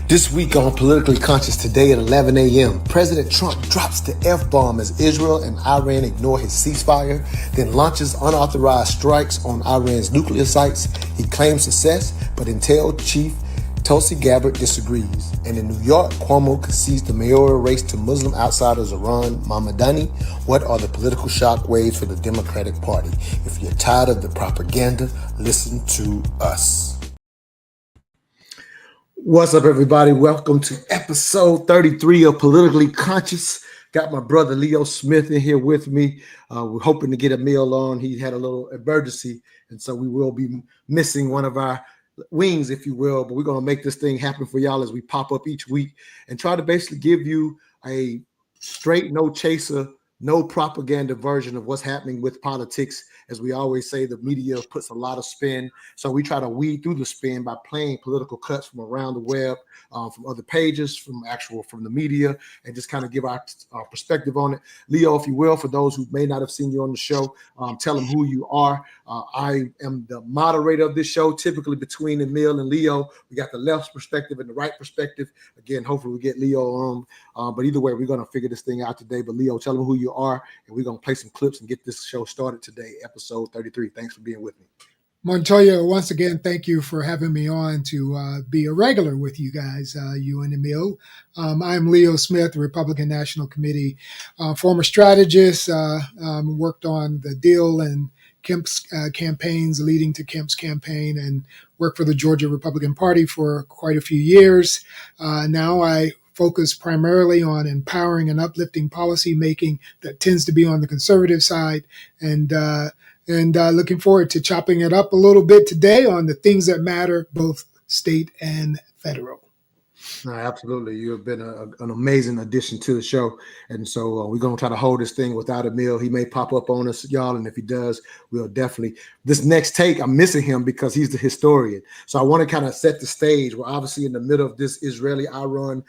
This week on Politically Conscious today at 11 a.m., President Trump drops the F-bomb as Israel and Iran ignore his ceasefire, then launches unauthorized strikes on Iran's nuclear sites. He claims success, but Intel Chief Tulsi Gabbard disagrees. And in New York, Cuomo concedes the mayoral race to Muslim outsider Zohran Mamdani. What are the political shockwaves for the Democratic Party? If you're tired of the propaganda, listen to us. What's up, everybody? Welcome to episode 33 of Politically Conscious. Got my brother Leo Smith in here with me. We're hoping to get Emil on. He had a little emergency, and so we will be missing one of our wings, if you will, but we're going to make this thing happen for y'all as we pop up each week and try to basically give you a straight, no chaser, no propaganda version of what's happening with politics. As we always say, the media puts a lot of spin. So we try to weed through the spin by playing political cuts from around the web, from other pages, from the media, and just kind of give our perspective on it. Leo, if you will, for those who may not have seen you on the show, tell them who you are. I am the moderator of this show, typically between Emil and Leo. We got the left perspective and the right perspective. Again, hopefully we get Leo on. But either way, we're going to figure this thing out today. But Leo, tell them who you are, and we're going to play some clips and get this show started today, episode 33. Thanks for being with me. Montoya, once again, thank you for having me on to be a regular with you guys, you and Emil. I'm Leo Smith, Republican National Committee, former strategist, worked on the deal and Kemp's campaigns leading to Kemp's campaign, and worked for the Georgia Republican Party for quite a few years. Now I focus primarily on empowering and uplifting policy making that tends to be on the conservative side, and looking forward to chopping it up a little bit today on the things that matter, both state and federal. No, absolutely. You have been an amazing addition to the show. And so we're going to try to hold this thing without Emil. He may pop up on us, y'all. And if he does, we'll definitely. This next take, I'm missing him because he's the historian. So I want to kind of set the stage. We're obviously in the middle of this Israeli-Iran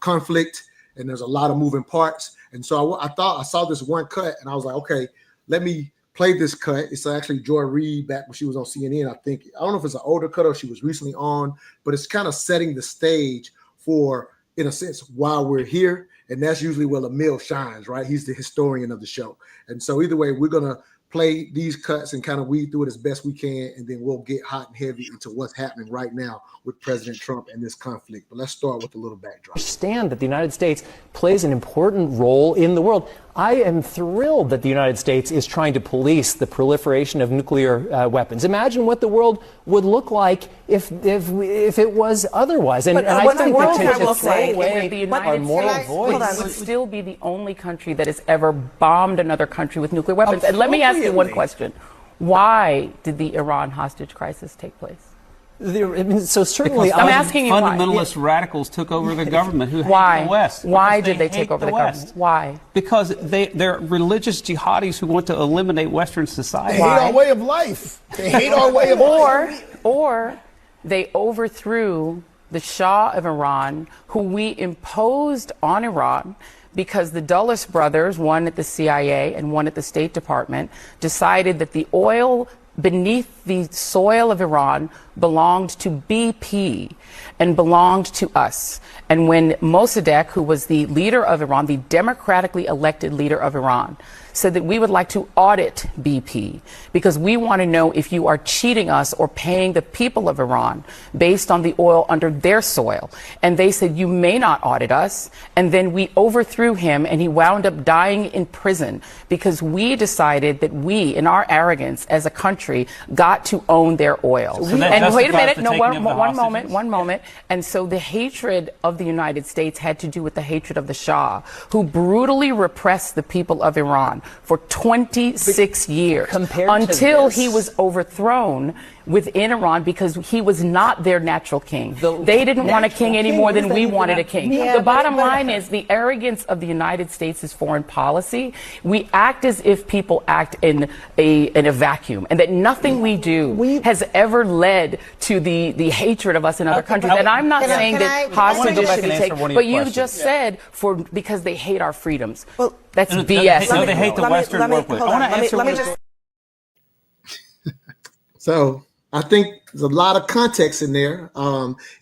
conflict, and there's a lot of moving parts. And so I thought I saw this one cut, and I was like, okay, let me play this cut. It's actually Joy Reid back when she was on CNN. I don't know if it's an older cut or she was recently on, but it's kind of setting the stage for, in a sense, why we're here. And that's usually where Emil shines, right? He's the historian of the show. And so either way, we're going to play these cuts and kind of weed through it as best we can, and then we'll get hot and heavy into what's happening right now with President Trump and this conflict. But let's start with a little backdrop. Understand that the United States plays an important role in the world. I am thrilled that the United States is trying to police the proliferation of nuclear weapons. Imagine what the world would look like if it was otherwise. And I think that to throw away our moral voice would still be the only country that has ever bombed another country with nuclear weapons. And let me ask you one question. Why did the Iran hostage crisis take place? So certainly, I'm asking you fundamentalist radicals took over the government who hate the West. Why did they take over the government? Why? Because they're religious jihadis who want to eliminate Western society. They hate our way of life. They hate our way of life. Or they overthrew the Shah of Iran, who we imposed on Iran because the Dulles brothers, one at the CIA and one at the State Department, decided that the oil beneath the soil of Iran belonged to BP and belonged to us. And when Mossadegh, who was the leader of Iran, the democratically elected leader of Iran, said that we would like to audit BP because we want to know if you are cheating us or paying the people of Iran based on the oil under their soil. And they said, you may not audit us. And then we overthrew him, and he wound up dying in prison because we decided that we, in our arrogance as a country, got to own their oil. And wait a minute, no, one moment. And so the hatred of the United States had to do with the hatred of the Shah, who brutally repressed the people of Iran for 26 years until he was overthrown within Iran because he was not their natural king. They didn't want a king any more than we wanted a king. The bottom line is the arrogance of the United States' foreign policy. We act as if people act in a vacuum, and that nothing we do has ever led to the hatred of us in other countries. And I'm not saying that hostages should be taken, but you just said because they hate our freedoms. Well, that's BS. No, they hate the Western world. I want to answer. So I think there's a lot of context in there.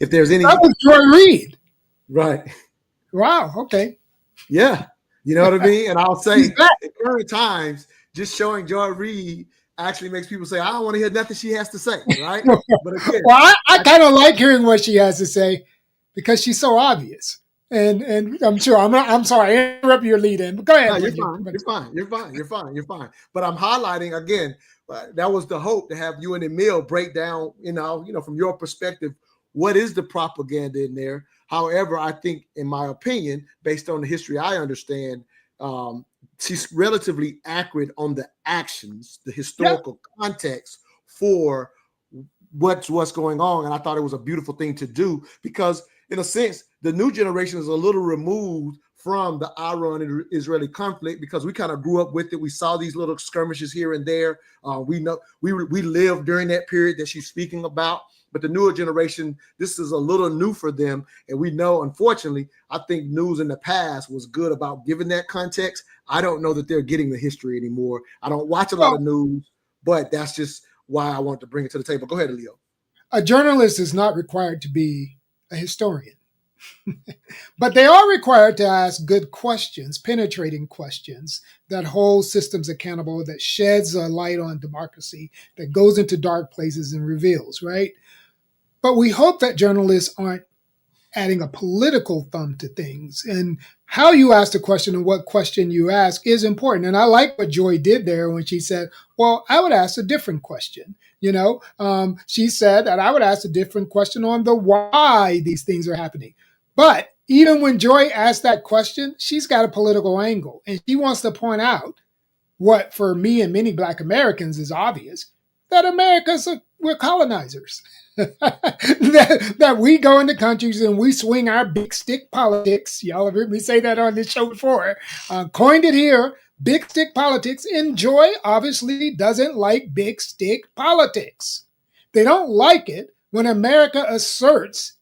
If there's any, that was Joy Reid. Right? Wow. Okay. Yeah, you know what I mean. And I'll say, She's back. in current times, just showing Joy Reid actually makes people say, "I don't want to hear nothing she has to say." Right? But again, Well, I kind of like hearing what she has to say because she's so obvious. And I'm sure I'm sorry, I interrupt your lead in, but go ahead. no, you're fine. You're fine. But I'm highlighting again. That was the hope, to have you and Emil break down, from your perspective, what is the propaganda in there. However, I think, in my opinion, based on the history I understand, she's relatively accurate on the actions, the historical context for what's going on. And I thought it was a beautiful thing to do because, in a sense, the new generation is a little removed from the Iran-Israeli conflict because we kind of grew up with it. We saw these little skirmishes here and there. We know we lived during that period that she's speaking about. But the newer generation, this is a little new for them. And we know, unfortunately, I think news in the past was good about giving that context. I don't know that they're getting the history anymore. I don't watch a lot of news, but that's just why I want to bring it to the table. Go ahead, Leo. A journalist is not required to be a historian. But they are required to ask good questions, penetrating questions that hold systems accountable, that sheds a light on democracy, that goes into dark places and reveals, right? But we hope that journalists aren't adding a political thumb to things. And how you ask the question and what question you ask is important. And I like what Joy did there when she said, well, I would ask a different question. She said that I would ask a different question on the why these things are happening. But even when Joy asked that question, she's got a political angle. And she wants to point out what, for me and many Black Americans, is obvious, that we're colonizers. that we go into countries and we swing our big stick politics. Y'all have heard me say that on this show before. Coined it here, big stick politics. And Joy obviously doesn't like big stick politics. They don't like it when America asserts,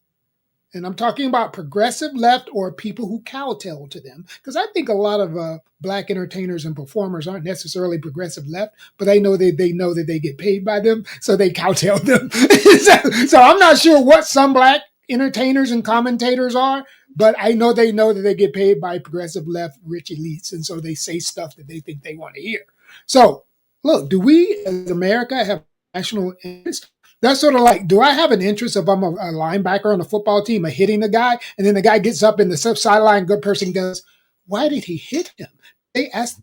and I'm talking about progressive left or people who kowtow to them, because I think a lot of Black entertainers and performers aren't necessarily progressive left, but they know that they get paid by them, so they kowtow them. so I'm not sure what some Black entertainers and commentators are, but I know that they get paid by progressive left rich elites, and so they say stuff that they think they want to hear. So, look, do we as America have national interest? That's sort of like, do I have an interest if I'm a linebacker on a football team of hitting the guy, and then the guy gets up in the sideline, good person goes, why did he hit him? They ask,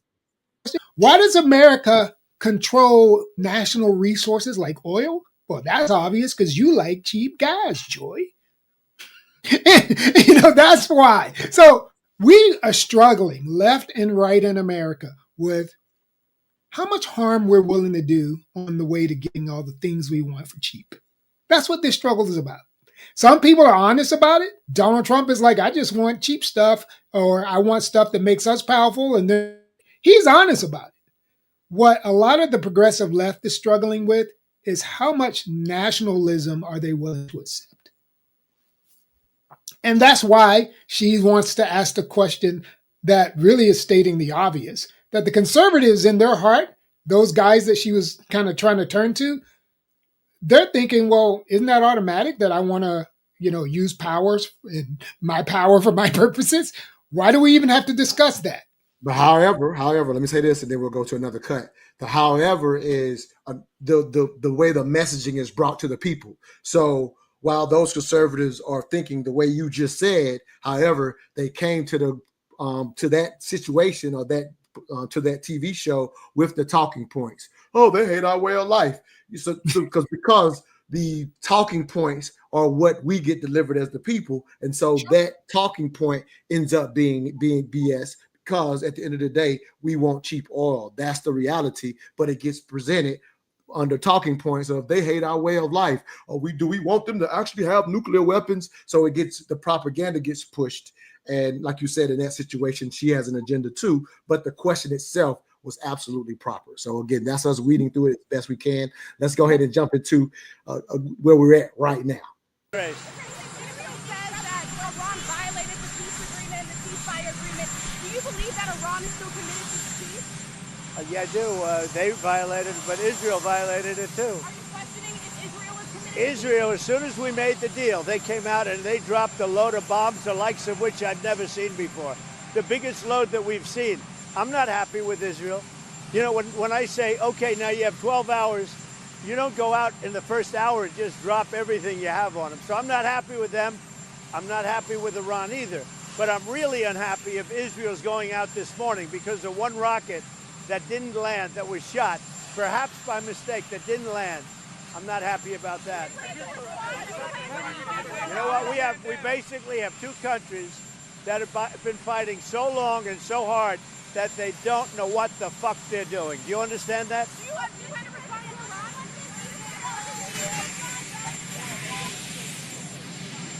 why does America control national resources like oil? Well, that's obvious because you like cheap gas, Joy. That's why. So we are struggling left and right in America with how much harm we're willing to do on the way to getting all the things we want for cheap. That's what this struggle is about. Some people are honest about it. Donald Trump is like, I just want cheap stuff, or I want stuff that makes us powerful. And then he's honest about it. What a lot of the progressive left is struggling with is how much nationalism are they willing to accept? And that's why she wants to ask the question that really is stating the obvious, that the conservatives in their heart, those guys that she was kind of trying to turn to, they're thinking, well, isn't that automatic that I want to, use my power for my purposes? Why do we even have to discuss that? But however, let me say this, and then we'll go to another cut. The however is the way the messaging is brought to the people. So while those conservatives are thinking the way you just said, however, they came to that situation or that to that TV show with the talking points. Oh, they hate our way of life. Because the talking points are what we get delivered as the people, and so that talking point ends up being BS. Because at the end of the day, we want cheap oil. That's the reality. But it gets presented under talking points of they hate our way of life. Or do we want them to actually have nuclear weapons? So the propaganda gets pushed. And like you said, in that situation, she has an agenda too. But the question itself was absolutely proper. So again, that's us weeding through it as best we can. Let's go ahead and jump into where we're at right now. Right. Do you believe that Iran is still committed to peace? Yeah, I do. They violated it, but Israel violated it too. Are you questioning if Israel Israel, as soon as we made the deal, they came out and they dropped a load of bombs, the likes of which I've never seen before. The biggest load that we've seen. I'm not happy with Israel. You know, when I say, okay, now you have 12 hours, you don't go out in the first hour and just drop everything you have on them. So I'm not happy with them. I'm not happy with Iran either. But I'm really unhappy if Israel's going out this morning because of one rocket that didn't land, that was shot, perhaps by mistake, that didn't land. I'm not happy about that. You know what? We basically have two countries that have been fighting so long and so hard that they don't know what the fuck they're doing. Do you understand that? Do you have to respond to Iran like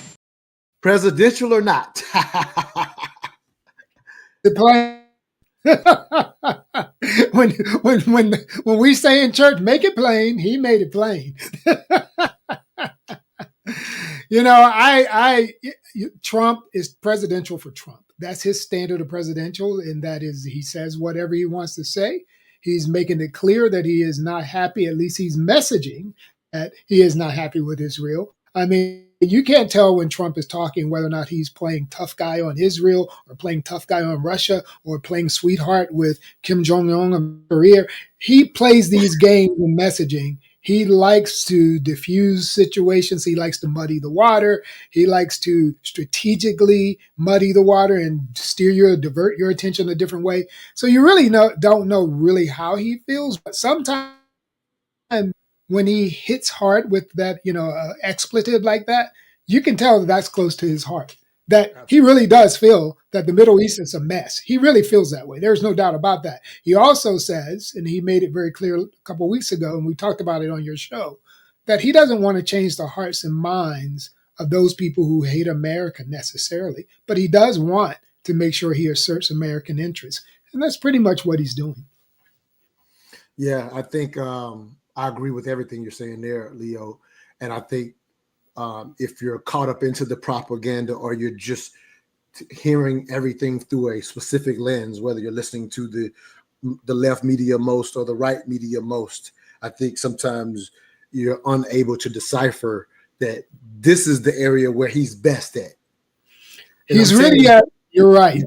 this? Presidential or not? The plan. when we say in church, make it plain, he made it plain. You know, Trump is presidential for Trump. That's his standard of presidential, and that is he says whatever he wants to say. He's making it clear that he is not happy. At least he's messaging that he is not happy with Israel. I mean, you can't tell when Trump is talking whether or not he's playing tough guy on Israel or playing tough guy on Russia or playing sweetheart with Kim Jong-un of Korea. He plays these games in messaging. He likes to diffuse situations. He likes to muddy the water. He likes to strategically muddy the water and divert your attention a different way. So you really don't know really how he feels, but sometimes when he hits hard with that, expletive like that, you can tell that that's close to his heart. That he really does feel that the Middle East is a mess. He really feels that way. There's no doubt about that. He also says, and he made it very clear a couple of weeks ago, and we talked about it on your show, that he doesn't want to change the hearts and minds of those people who hate America necessarily, but he does want to make sure he asserts American interests. And that's pretty much what he's doing. Yeah, I think I agree with everything you're saying there, Leo. And I think if you're caught up into the propaganda or you're just hearing everything through a specific lens, whether you're listening to the left media most or the right media most, I think sometimes you're unable to decipher that this is the area where he's best at. He's really you're right.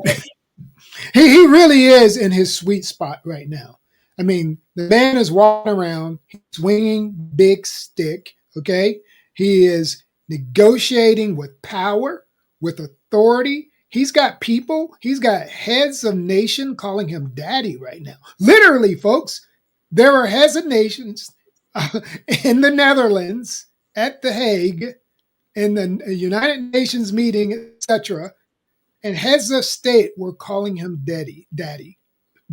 He really is in his sweet spot right now. I mean, the man is walking around, he's swinging big stick, okay? He is negotiating with power, with authority. He's got people, he's got heads of nation calling him daddy right now. Literally, folks, there are heads of nations in the Netherlands, at The Hague, in the United Nations meeting, etc., and heads of state were calling him daddy,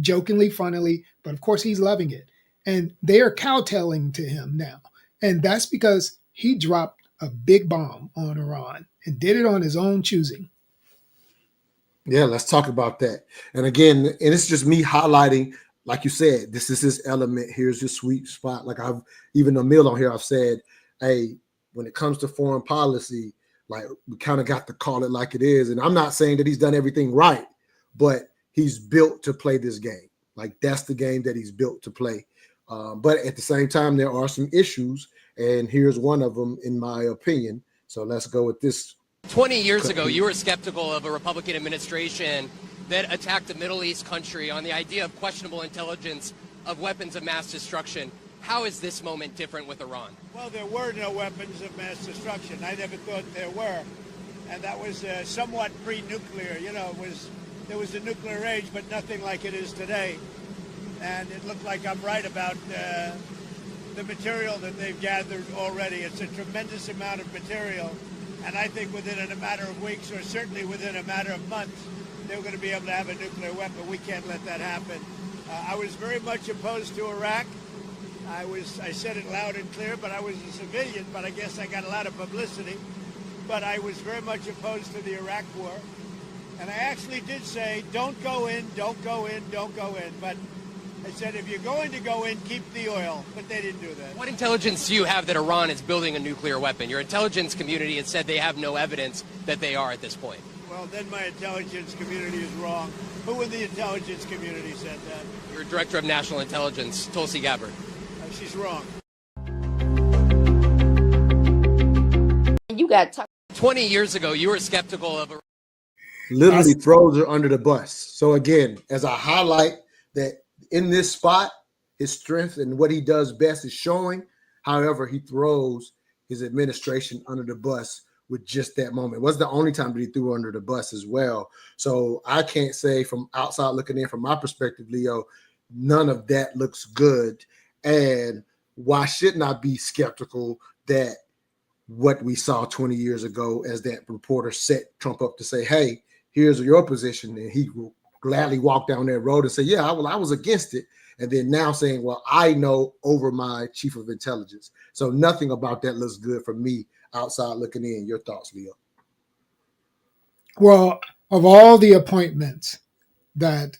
jokingly, funnily, but of course he's loving it. And they are kowtowing to him now. And that's because he dropped a big bomb on Iran and did it on his own choosing. Yeah, let's talk about that. And again, and it's just me highlighting, like you said, this is his element. Here's his sweet spot. Like I've even Emil on here, I've said, hey, when it comes to foreign policy, like we kind of got to call it like it is. And I'm not saying that he's done everything right, but he's built to play this game. Like that's the game that he's built to play. But at the same time, there are some issues, and here's one of them, in my opinion. So let's go with this. 20 years ago, you were skeptical of a Republican administration that attacked a Middle East country on the idea of questionable intelligence of weapons of mass destruction. How is this moment different with Iran? Well, there were no weapons of mass destruction. I never thought there were. And that was somewhat pre-nuclear. You know, there was a nuclear age, but nothing like it is today. And it looked like I'm right about the material that they've gathered already. It's a tremendous amount of material. And I think within a matter of weeks, or certainly within a matter of months, they're going to be able to have a nuclear weapon. We can't let that happen. I was very much opposed to Iraq. I said it loud and clear, but I was a civilian, but I guess I got a lot of publicity. But I was very much opposed to the Iraq war. And I actually did say, don't go in, don't go in, don't go in. But I said, if you're going to go in, keep the oil. But they didn't do that. What intelligence do you have that Iran is building a nuclear weapon? Your intelligence community has said they have no evidence that they are at this point. Well, then my intelligence community is wrong. Who in the intelligence community said that? Your Director of National Intelligence, Tulsi Gabbard. She's wrong. that. 20 years ago, you were skeptical of a Literally throws her under the bus. So again, as I highlight that in this spot, his strength and what he does best is showing. However, he throws his administration under the bus with just that moment. It wasn't the only time that he threw her under the bus as well. So I can't say from outside looking in, from my perspective, Leo, none of that looks good. And why shouldn't I be skeptical that what we saw 20 years ago as that reporter set Trump up to say, hey, here's your position, and he will gladly walk down that road and say, yeah, I was against it. And then now saying, well, I know over my chief of intelligence. So nothing about that looks good for me outside looking in. Your thoughts, Leo? Well, of all the appointments that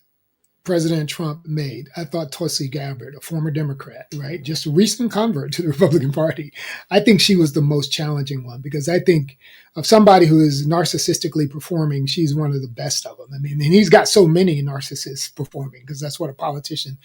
President Trump made, I thought Tulsi Gabbard, a former Democrat, right, just a recent convert to the Republican Party, I think she was the most challenging one, because I think of somebody who is narcissistically performing, she's one of the best of them. I mean, and he's got so many narcissists performing, because that's what a politician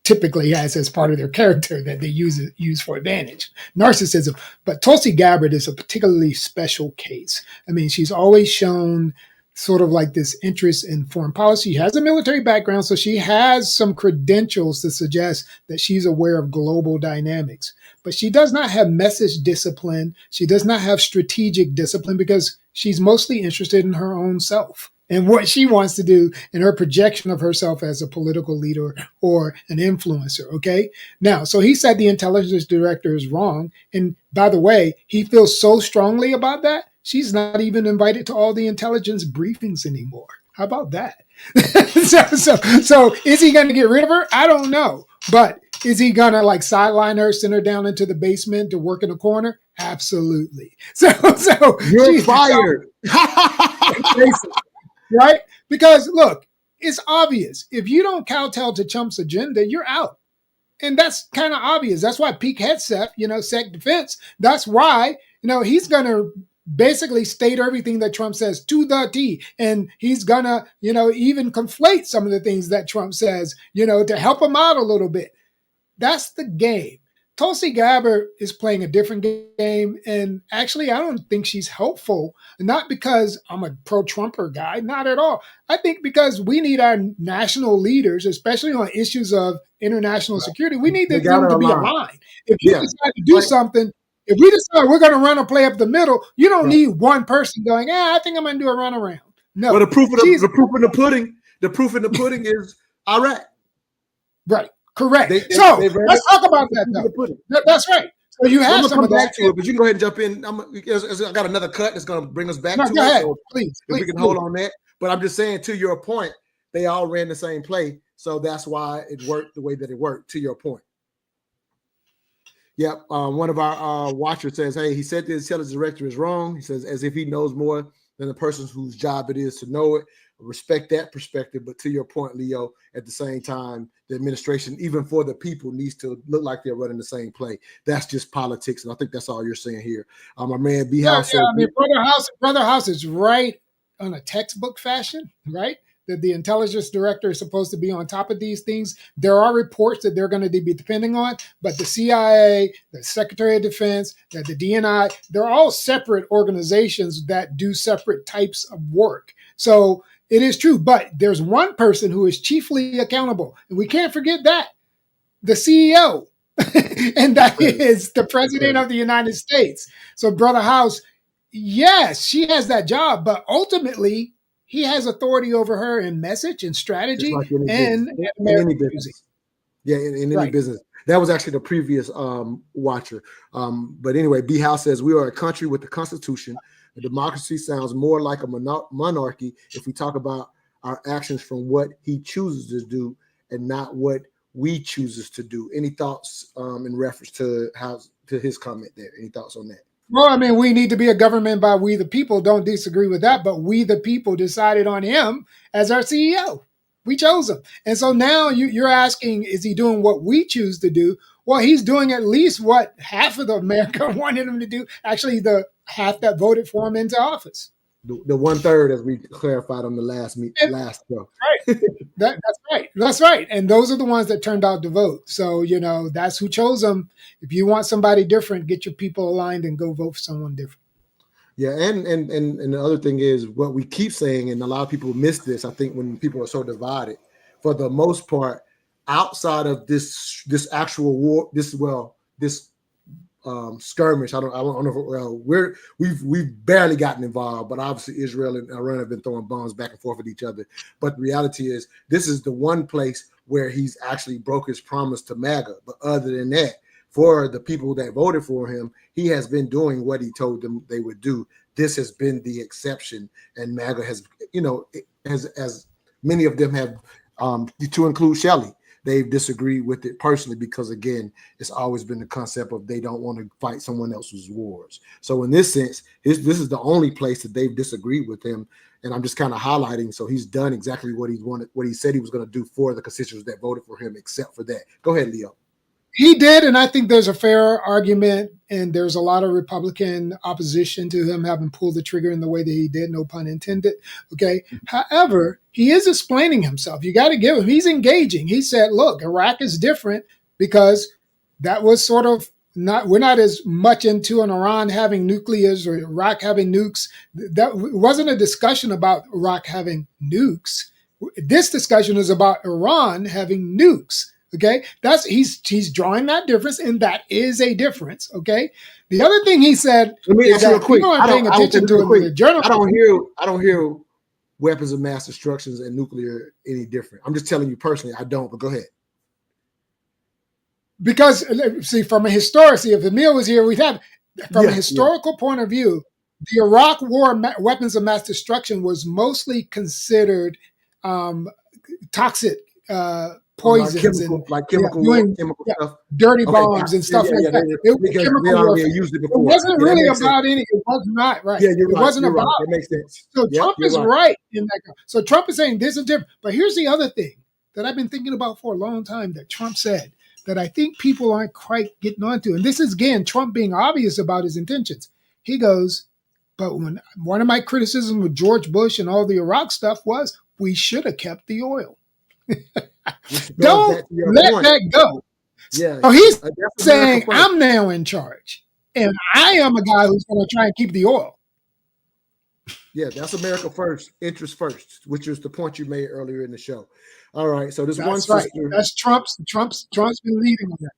typically has as part of their character that they use for advantage, narcissism. But Tulsi Gabbard is a particularly special case. I mean, she's always shown sort of like this interest in foreign policy. She has a military background, so she has some credentials to suggest that she's aware of global dynamics. But she does not have message discipline. She does not have strategic discipline, because she's mostly interested in her own self and what she wants to do and her projection of herself as a political leader or an influencer, okay? Now, so he said the intelligence director is wrong. And by the way, he feels so strongly about that, she's not even invited to all the intelligence briefings anymore. How about that? So is he going to get rid of her? I don't know. But is he going to like sideline her, send her down into the basement to work in a corner? Absolutely. So You're fired. Right? Because look, it's obvious. If you don't kowtow to Trump's agenda, you're out. And that's kind of obvious. That's why Pete Hegseth, Sec Defense, that's why, he's going to basically state everything that Trump says to the T. And he's going to, even conflate some of the things that Trump says, to help him out a little bit. That's the game. Tulsi Gabbard is playing a different game. And actually, I don't think she's helpful, not because I'm a pro-Trumper guy, not at all. I think because we need our national leaders, especially on issues of international security, we need them to be aligned. If you decide to do something, if we decide we're going to run a play up the middle, you don't need one person going, I think I'm going to do a runaround. No. Well, the proof in the pudding is Iraq. Right. Correct. Let's talk about that, though. That's right. So you have some of that. Back to it, but you can go ahead and jump in. I got another cut that's going to bring us back to go ahead. it. So please. We can hold on that. But I'm just saying, to your point, they all ran the same play. So that's why it worked the way that it worked, to your point. Yep. One of our watchers says, hey, he said the intelligence director is wrong. He says, as if he knows more than the person whose job it is to know it. Respect that perspective. But to your point, Leo, at the same time, the administration, even for the people, needs to look like they're running the same play. That's just politics. And I think that's all you're saying here. My man, B House. Yeah, I mean, Brother House is right on a textbook fashion, right? That the intelligence director is supposed to be on top of these things. There are reports that they're going to be depending on, but the CIA, the Secretary of Defense, the DNI, they're all separate organizations that do separate types of work. So it is true, but there's one person who is chiefly accountable, and we can't forget that, the CEO, and that is the President of the United States. So Brother House, yes, she has that job, but ultimately he has authority over her in message and strategy in any business. Yeah, in any business. That was actually the previous watcher. But anyway, B House says we are a country with a constitution. A democracy sounds more like a monarchy if we talk about our actions from what he chooses to do and not what we chooses to do. Any thoughts in reference to his comment there? Any thoughts on that? Well, I mean, we need to be a government by we the people. Don't disagree with that. But we the people decided on him as our CEO. We chose him. And so now you're asking, is he doing what we choose to do? Well, he's doing at least what half of America wanted him to do. Actually, the half that voted for him into office. The 1/3, as we clarified on the last show. Right. That's right. And those are the ones that turned out to vote. So, that's who chose them. If you want somebody different, get your people aligned and go vote for someone different. Yeah, and the other thing is what we keep saying, and a lot of people miss this. I think when people are so divided, for the most part, outside of this actual war, this skirmish. I don't know. We've barely gotten involved, but obviously Israel and Iran have been throwing bombs back and forth with each other. But the reality is, this is the one place where he's actually broke his promise to MAGA. But other than that, for the people that voted for him, he has been doing what he told them they would do. This has been the exception, and MAGA has, as many of them have, to include Shelley. They've disagreed with it personally because, again, it's always been the concept of they don't want to fight someone else's wars. So in this sense, this is the only place that they've disagreed with him. And I'm just kind of highlighting. So he's done exactly what he wanted, what he said he was going to do for the constituents that voted for him, except for that. Go ahead, Leo. He did, and I think there's a fair argument, and there's a lot of Republican opposition to him having pulled the trigger in the way that he did, no pun intended. Okay. However, he is explaining himself. You got to give him, he's engaging. He said, look, Iraq is different because that was sort of we're not as much into an Iran having nuclears or Iraq having nukes. That wasn't a discussion about Iraq having nukes. This discussion is about Iran having nukes. Okay, he's drawing that difference, and that is a difference. Okay, the other thing he said is that people aren't paying attention to it. I don't hear weapons of mass destruction and nuclear any different. I'm just telling you personally, I don't. But go ahead. Because see, from a historic, if Emil was here, we'd have from a historical point of view, the Iraq War weapons of mass destruction was mostly considered toxic. Poisons chemical stuff, dirty bombs and stuff like that. It wasn't really about any. It was not right. It wasn't about. It makes sense. So Trump is right in that. So Trump is saying this is different. But here's the other thing that I've been thinking about for a long time that Trump said that I think people aren't quite getting onto. And this is again Trump being obvious about his intentions. He goes, but when one of my criticisms with George Bush and all the Iraq stuff was we should have kept the oil. Don't let that go. Yeah. So he's saying, I'm now in charge, and I am a guy who's going to try and keep the oil. Yeah, that's America first, interest first, which is the point you made earlier in the show. All right, so this one sister. That's Trump's been leading on that.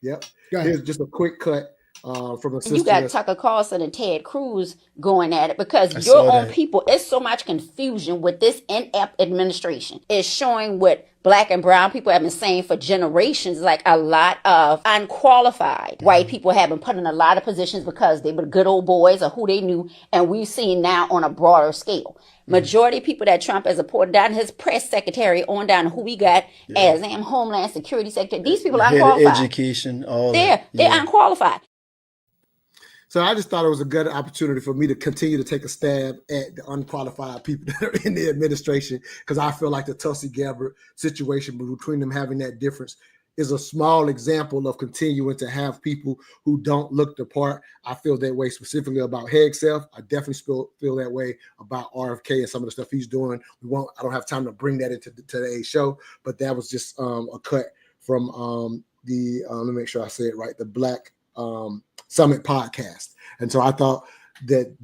Yep. Here's just a quick cut from a sister. You got Tucker Carlson and Ted Cruz going at it because your own people, it's so much confusion with this inept administration. It's showing what Black and brown people have been saying for generations, like a lot of unqualified white people have been put in a lot of positions because they were good old boys or who they knew. And we've seen now on a broader scale. Majority of people that Trump has appointed down his press secretary on down who we got as Homeland Security Secretary. These people are unqualified. Education, all they're unqualified. So I just thought it was a good opportunity for me to continue to take a stab at the unqualified people that are in the administration, because I feel like the Tulsi Gabbard situation between them having that difference is a small example of continuing to have people who don't look the part. I feel that way specifically about Hegseth. I definitely feel that way about RFK and some of the stuff he's doing. I don't have time to bring that into today's show, but that was just a cut from let me make sure I say it right, the Black Summit podcast. And so I thought that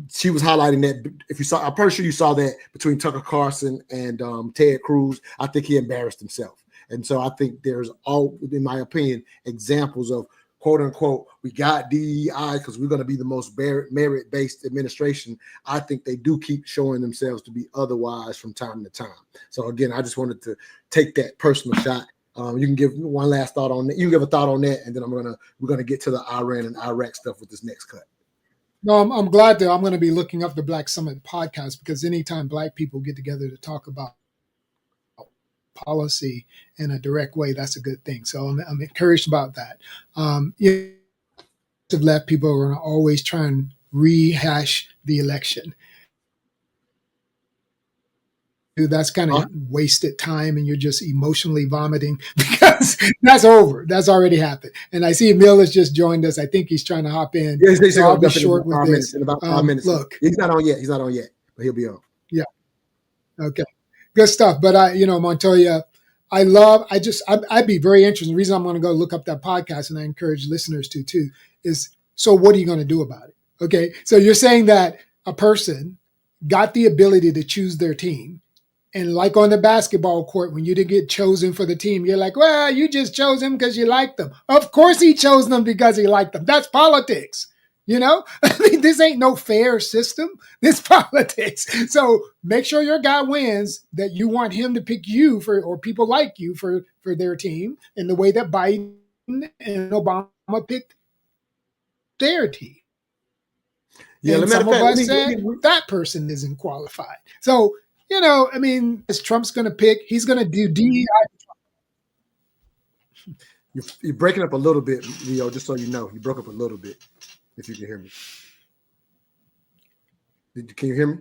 she was highlighting that. If you saw, I'm pretty sure you saw that between Tucker Carlson and Ted Cruz. I think he embarrassed himself. And so I think there's all, in my opinion, examples of quote unquote, we got DEI because we're going to be the most merit-based administration. I think they do keep showing themselves to be otherwise from time to time. So again, I just wanted to take that personal shot. You can give one last thought on that. You can give a thought on that, and then we're gonna get to the Iran and Iraq stuff with this next cut. No, I'm glad that I'm going to be looking up the Black Summit podcast, because anytime Black people get together to talk about policy in a direct way, that's a good thing. So I'm encouraged about that. Left people are going to always try and rehash the election. That's kind of wasted time, and you're just emotionally vomiting because that's over. That's already happened. And I see Emil has just joined us. I think he's trying to hop in. Yeah, so I'll be short with this. In about 5 minutes. Look, he's not on yet, but he'll be on. Yeah. Okay. Good stuff. But Montoya, I'd be very interested. The reason I'm going to go look up that podcast, and I encourage listeners to too, is so what are you going to do about it? Okay, so you're saying that a person got the ability to choose their team. And like on the basketball court, when you didn't get chosen for the team, you're like, well, you just chose him because you liked them. Of course he chose them because he liked them. That's politics. I mean, this ain't no fair system. This politics. So make sure your guy wins, that you want him to pick you for, or people like you for their team, in the way that Biden and Obama picked their team. Yeah, and some of us said that person isn't qualified. So, I mean, as Trump's going to pick, he's going to do DEI. You're breaking up a little bit, Leo, just so you know. You broke up a little bit, if you can hear me. Can you hear me?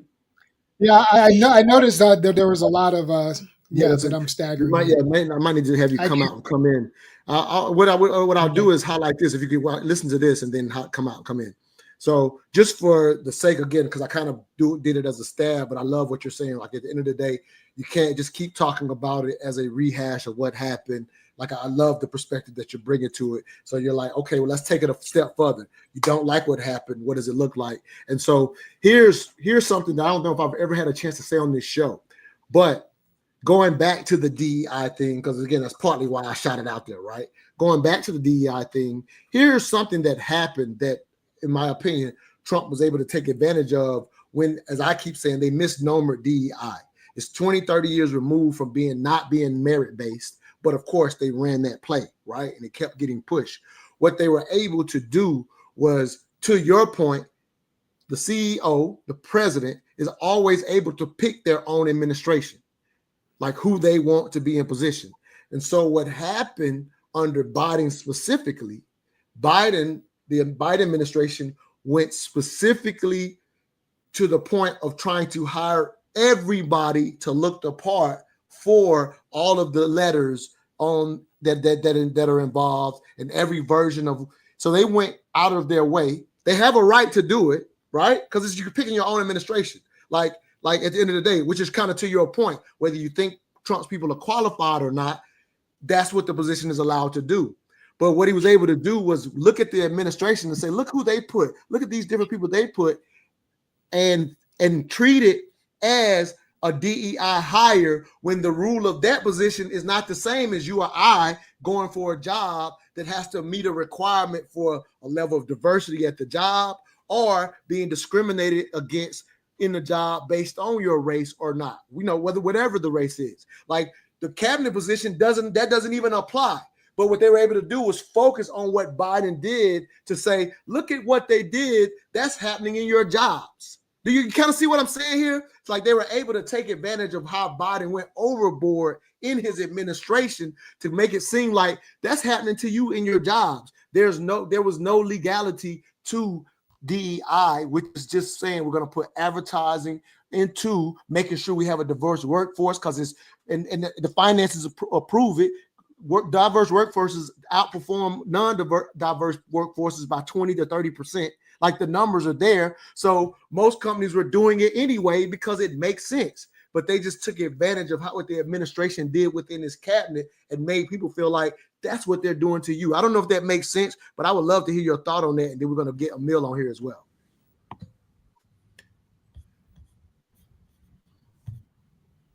Yeah, I noticed that there was a lot of, that I'm staggering. I might need to have you come out and come in. What I'll do is highlight this. If you could listen to this and then come out and come in. So just for the sake, again, because I kind of did it as a stab, but I love what you're saying. Like at the end of the day, you can't just keep talking about it as a rehash of what happened. Like I love the perspective that you're bringing to it. So you're like, okay, well, let's take it a step further. You don't like what happened. What does it look like? And so here's something that I don't know if I've ever had a chance to say on this show, but going back to the DEI thing, because again, that's partly why I shot it out there, right? Going back to the DEI thing, here's something that happened that, in my opinion, Trump was able to take advantage of when, as I keep saying, they misnomered DEI. It's 20, 30 years removed from not being merit-based, but of course they ran that play, right? And it kept getting pushed. What they were able to do was, to your point, the CEO, the president, is always able to pick their own administration, like who they want to be in position. And so what happened under Biden specifically, the Biden administration went specifically to the point of trying to hire everybody to look the part for all of the letters on that are involved in every version of. So they went out of their way. They have a right to do it, right? Because you're picking your own administration. Like at the end of the day, which is kind of to your point, whether you think Trump's people are qualified or not, that's what the position is allowed to do. But what he was able to do was look at the administration and say, look who they put. Look at these different people they put, and treat it as a DEI hire when the rule of that position is not the same as you or I going for a job that has to meet a requirement for a level of diversity at the job, or being discriminated against in the job based on your race or not. Whatever the race is. Like the cabinet position doesn't even apply. But what they were able to do was focus on what Biden did to say, look at what they did. That's happening in your jobs. Do you kind of see what I'm saying here? It's like they were able to take advantage of how Biden went overboard in his administration to make it seem like that's happening to you in your jobs. There was no legality to DEI, which is just saying we're going to put advertising into making sure we have a diverse workforce, because it's and the finances approve it. Diverse workforces outperform non-diverse workforces by 20 to 30%. Like the numbers are there. So most companies were doing it anyway because it makes sense. But they just took advantage of what the administration did within his cabinet and made people feel like that's what they're doing to you. I don't know if that makes sense, but I would love to hear your thought on that. And then we're going to get Emil on here as well.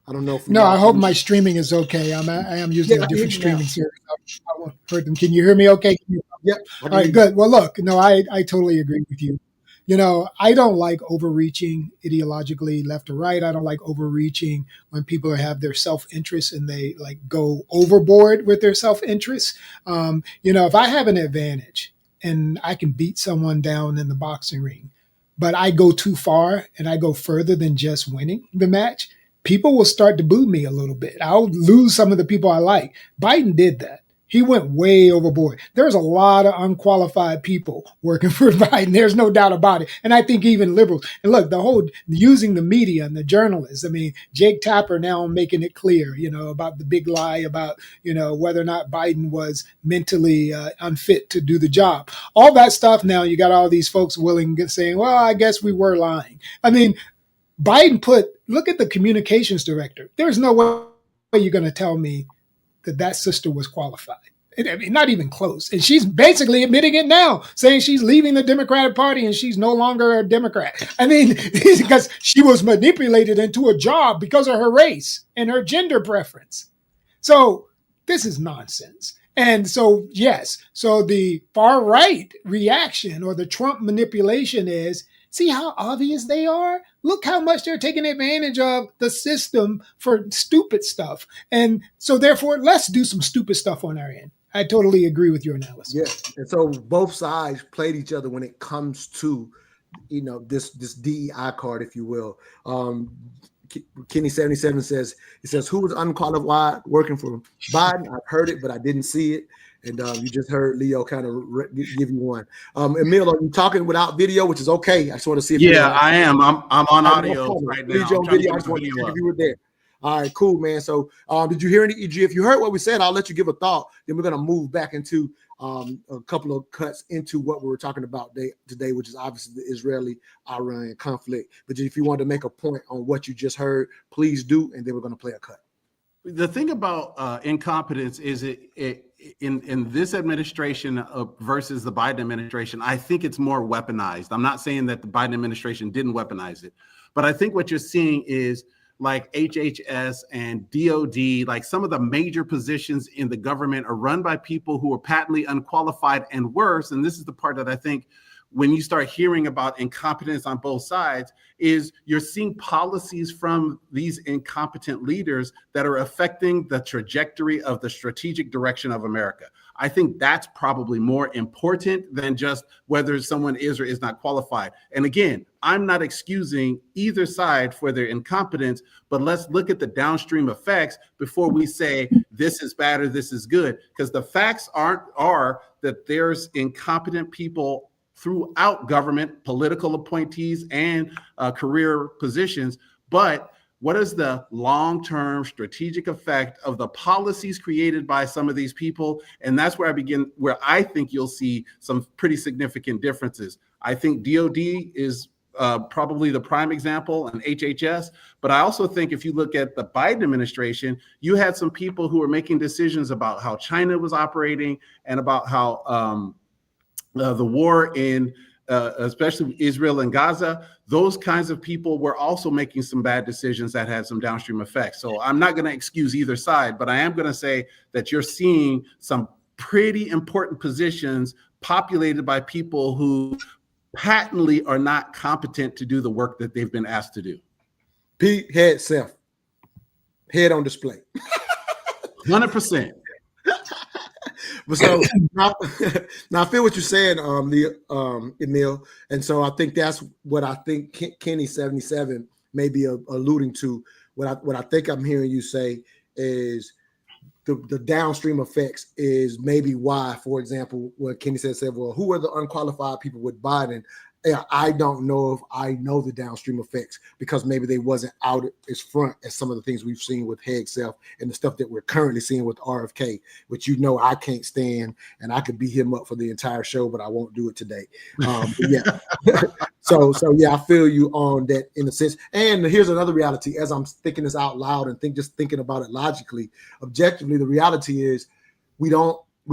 I don't know if I hope my streaming is okay. I am using a different streaming service. I won't hurt them. Can you hear me okay? Yep. All right, good. Well, look, I totally agree with you. I don't like overreaching ideologically left or right. I don't like overreaching when people have their self-interest and they like go overboard with their self-interest. If I have an advantage and I can beat someone down in the boxing ring, but I go too far and I go further than just winning the match, people will start to boo me a little bit. I'll lose some of the people I like. Biden did that. He went way overboard. There's a lot of unqualified people working for Biden. There's no doubt about it. And I think even liberals. And look, the whole using the media and the journalists. I mean, Jake Tapper now making it clear, about the big lie about, whether or not Biden was mentally unfit to do the job. All that stuff now, you got all these folks saying, well, I guess we were lying. I mean, Biden look at the communications director. There's no way you're going to tell me that sister was qualified. I mean, not even close. And she's basically admitting it now, saying she's leaving the Democratic Party and she's no longer a Democrat. I mean, because she was manipulated into a job because of her race and her gender preference. So this is nonsense. And so, yes, so the far right reaction or the Trump manipulation is, see how obvious they are? Look how much they're taking advantage of the system for stupid stuff. And so therefore, let's do some stupid stuff on our end. I totally agree with your analysis. Yeah. And so both sides played each other when it comes to, this DEI card, if you will. Kenny 77 says, who was unqualified working for Biden? I've heard it, but I didn't see it. And you just heard Leo kind of give you one. Emil, are you talking without video, which is okay? I just want to see if I am. I'm on audio right now. Video. I just want to check if you were there. All right, cool, man. So did you hear any EG? If you heard what we said, I'll let you give a thought. Then we're going to move back into a couple of cuts into what we were talking about today, which is obviously the Israeli-Iran conflict. But if you want to make a point on what you just heard, please do, and then we're going to play a cut. The thing about incompetence is in this administration versus the Biden administration, I think it's more weaponized. I'm not saying that the Biden administration didn't weaponize it, but I think what you're seeing is like HHS and DOD, like some of the major positions in the government are run by people who are patently unqualified and worse. And this is the part that I think when you start hearing about incompetence on both sides is you're seeing policies from these incompetent leaders that are affecting the trajectory of the strategic direction of America. I think that's probably more important than just whether someone is or is not qualified. And again, I'm not excusing either side for their incompetence, but let's look at the downstream effects before we say this is bad or this is good, because the facts are that there's incompetent people throughout government, political appointees, and career positions. But what is the long-term strategic effect of the policies created by some of these people? And that's where where I think you'll see some pretty significant differences. I think DOD is probably the prime example, and HHS. But I also think if you look at the Biden administration, you had some people who were making decisions about how China was operating and about how the war in especially Israel and Gaza, those kinds of people were also making some bad decisions that had some downstream effects. So I'm not going to excuse either side, but I am going to say that you're seeing some pretty important positions populated by people who patently are not competent to do the work that they've been asked to do. Pete, head self. Head on display. 100%. But so now I feel what you're saying, Emil, and so I think that's what I think Kenny 77 may be alluding to. What I think I'm hearing you say is the downstream effects is maybe why, for example, what Kenny said, well, who are the unqualified people with Biden? Yeah, I don't know if I know the downstream effects because maybe they wasn't out as front as some of the things we've seen with Head Self and the stuff that we're currently seeing with RFK, which I can't stand, and I could beat him up for the entire show, but I won't do it today. Yeah. So yeah, I feel you on that in a sense. And here's another reality as I'm thinking this out loud and thinking about it logically, objectively, the reality is we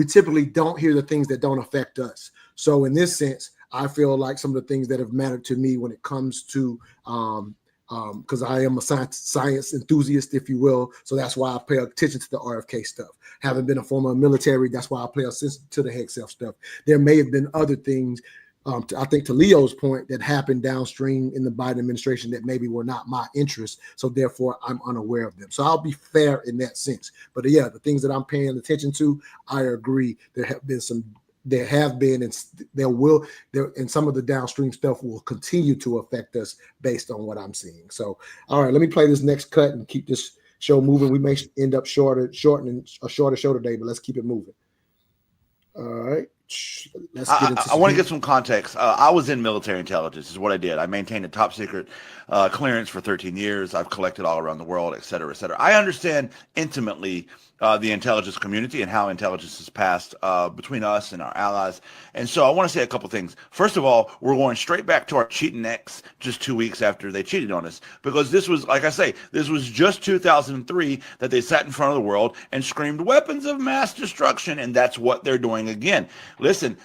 typically don't hear the things that don't affect us. So in this sense, I feel like some of the things that have mattered to me when it comes to, because I am a science enthusiast, if you will. So that's why I pay attention to the RFK stuff. Having been a former military, that's why I pay attention to the Head Self stuff. There may have been other things, I think to Leo's point, that happened downstream in the Biden administration that maybe were not my interest. So therefore, I'm unaware of them. So I'll be fair in that sense. But yeah, the things that I'm paying attention to, I agree. There have been, and some of the downstream stuff will continue to affect us based on what I'm seeing. So, all right, let me play this next cut and keep this show moving. We may end up shortening a shorter show today, but let's keep it moving. All right, let's get into I want to get some context. I was in military intelligence is what I did. I maintained a top secret clearance for 13 years. I've collected all around the world, et cetera, et cetera. I understand intimately the intelligence community and how intelligence is passed between us and our allies. And so I want to say a couple things. First of all, we're going straight back to our cheating ex just 2 weeks after they cheated on us, because this was, like I say, this was just 2003 that they sat in front of the world and screamed weapons of mass destruction, and that's what they're doing again. Listen,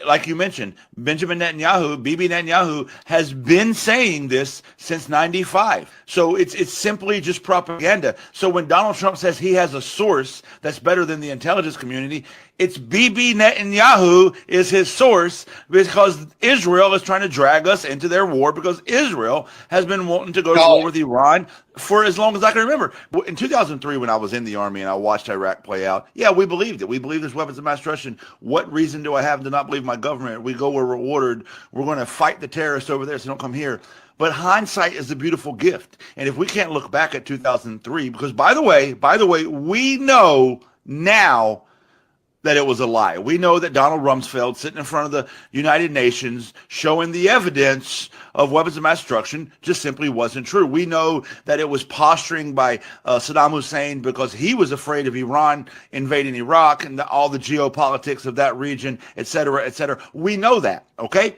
like you mentioned, Benjamin Netanyahu, Bibi Netanyahu, has been saying this since 95. So it's simply just propaganda. So when Donald Trump says he has a source that's better than the intelligence community, it's Bibi Netanyahu is his source, because Israel is trying to drag us into their war, because Israel has been wanting to go to war with Iran for as long as I can remember. In 2003, when I was in the Army and I watched Iraq play out, yeah, we believed it. We believed there's weapons of mass destruction. What reason do I have to not believe my government? We go where we're ordered. We're going to fight the terrorists over there, so don't come here. But hindsight is a beautiful gift. And if we can't look back at 2003, because by the way, we know now that it was a lie. We know that Donald Rumsfeld sitting in front of the United Nations showing the evidence of weapons of mass destruction just simply wasn't true. We know that it was posturing by Saddam Hussein because he was afraid of Iran invading Iraq and all the geopolitics of that region, et cetera, et cetera. We know that, okay?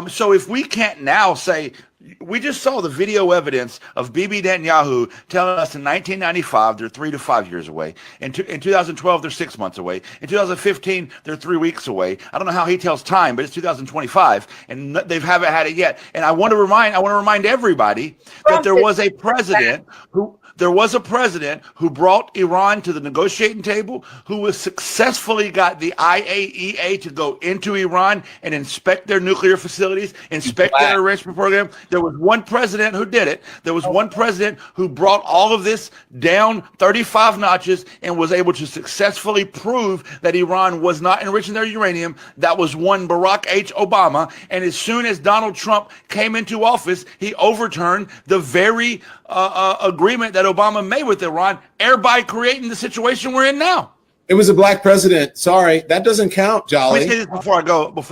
So if we can't now say, we just saw the video evidence of Bibi Netanyahu telling us in 1995 they're 3 to 5 years away. In 2012 they're 6 months away. In 2015 they're 3 weeks away. I don't know how he tells time, but it's 2025 and they haven't had it yet. And I want to remind everybody that there was a president who brought Iran to the negotiating table, who successfully got the IAEA to go into Iran and inspect their nuclear facilities, inspect their enrichment program. There was one president who did it. There was one president who brought all of this down 35 notches and was able to successfully prove that Iran was not enriching their uranium. That was one Barack H. Obama. And as soon as Donald Trump came into office, he overturned the very agreement that Obama made with Iran, thereby creating the situation we're in now. It was a black president. Sorry, that doesn't count, Jolly. Let me say this before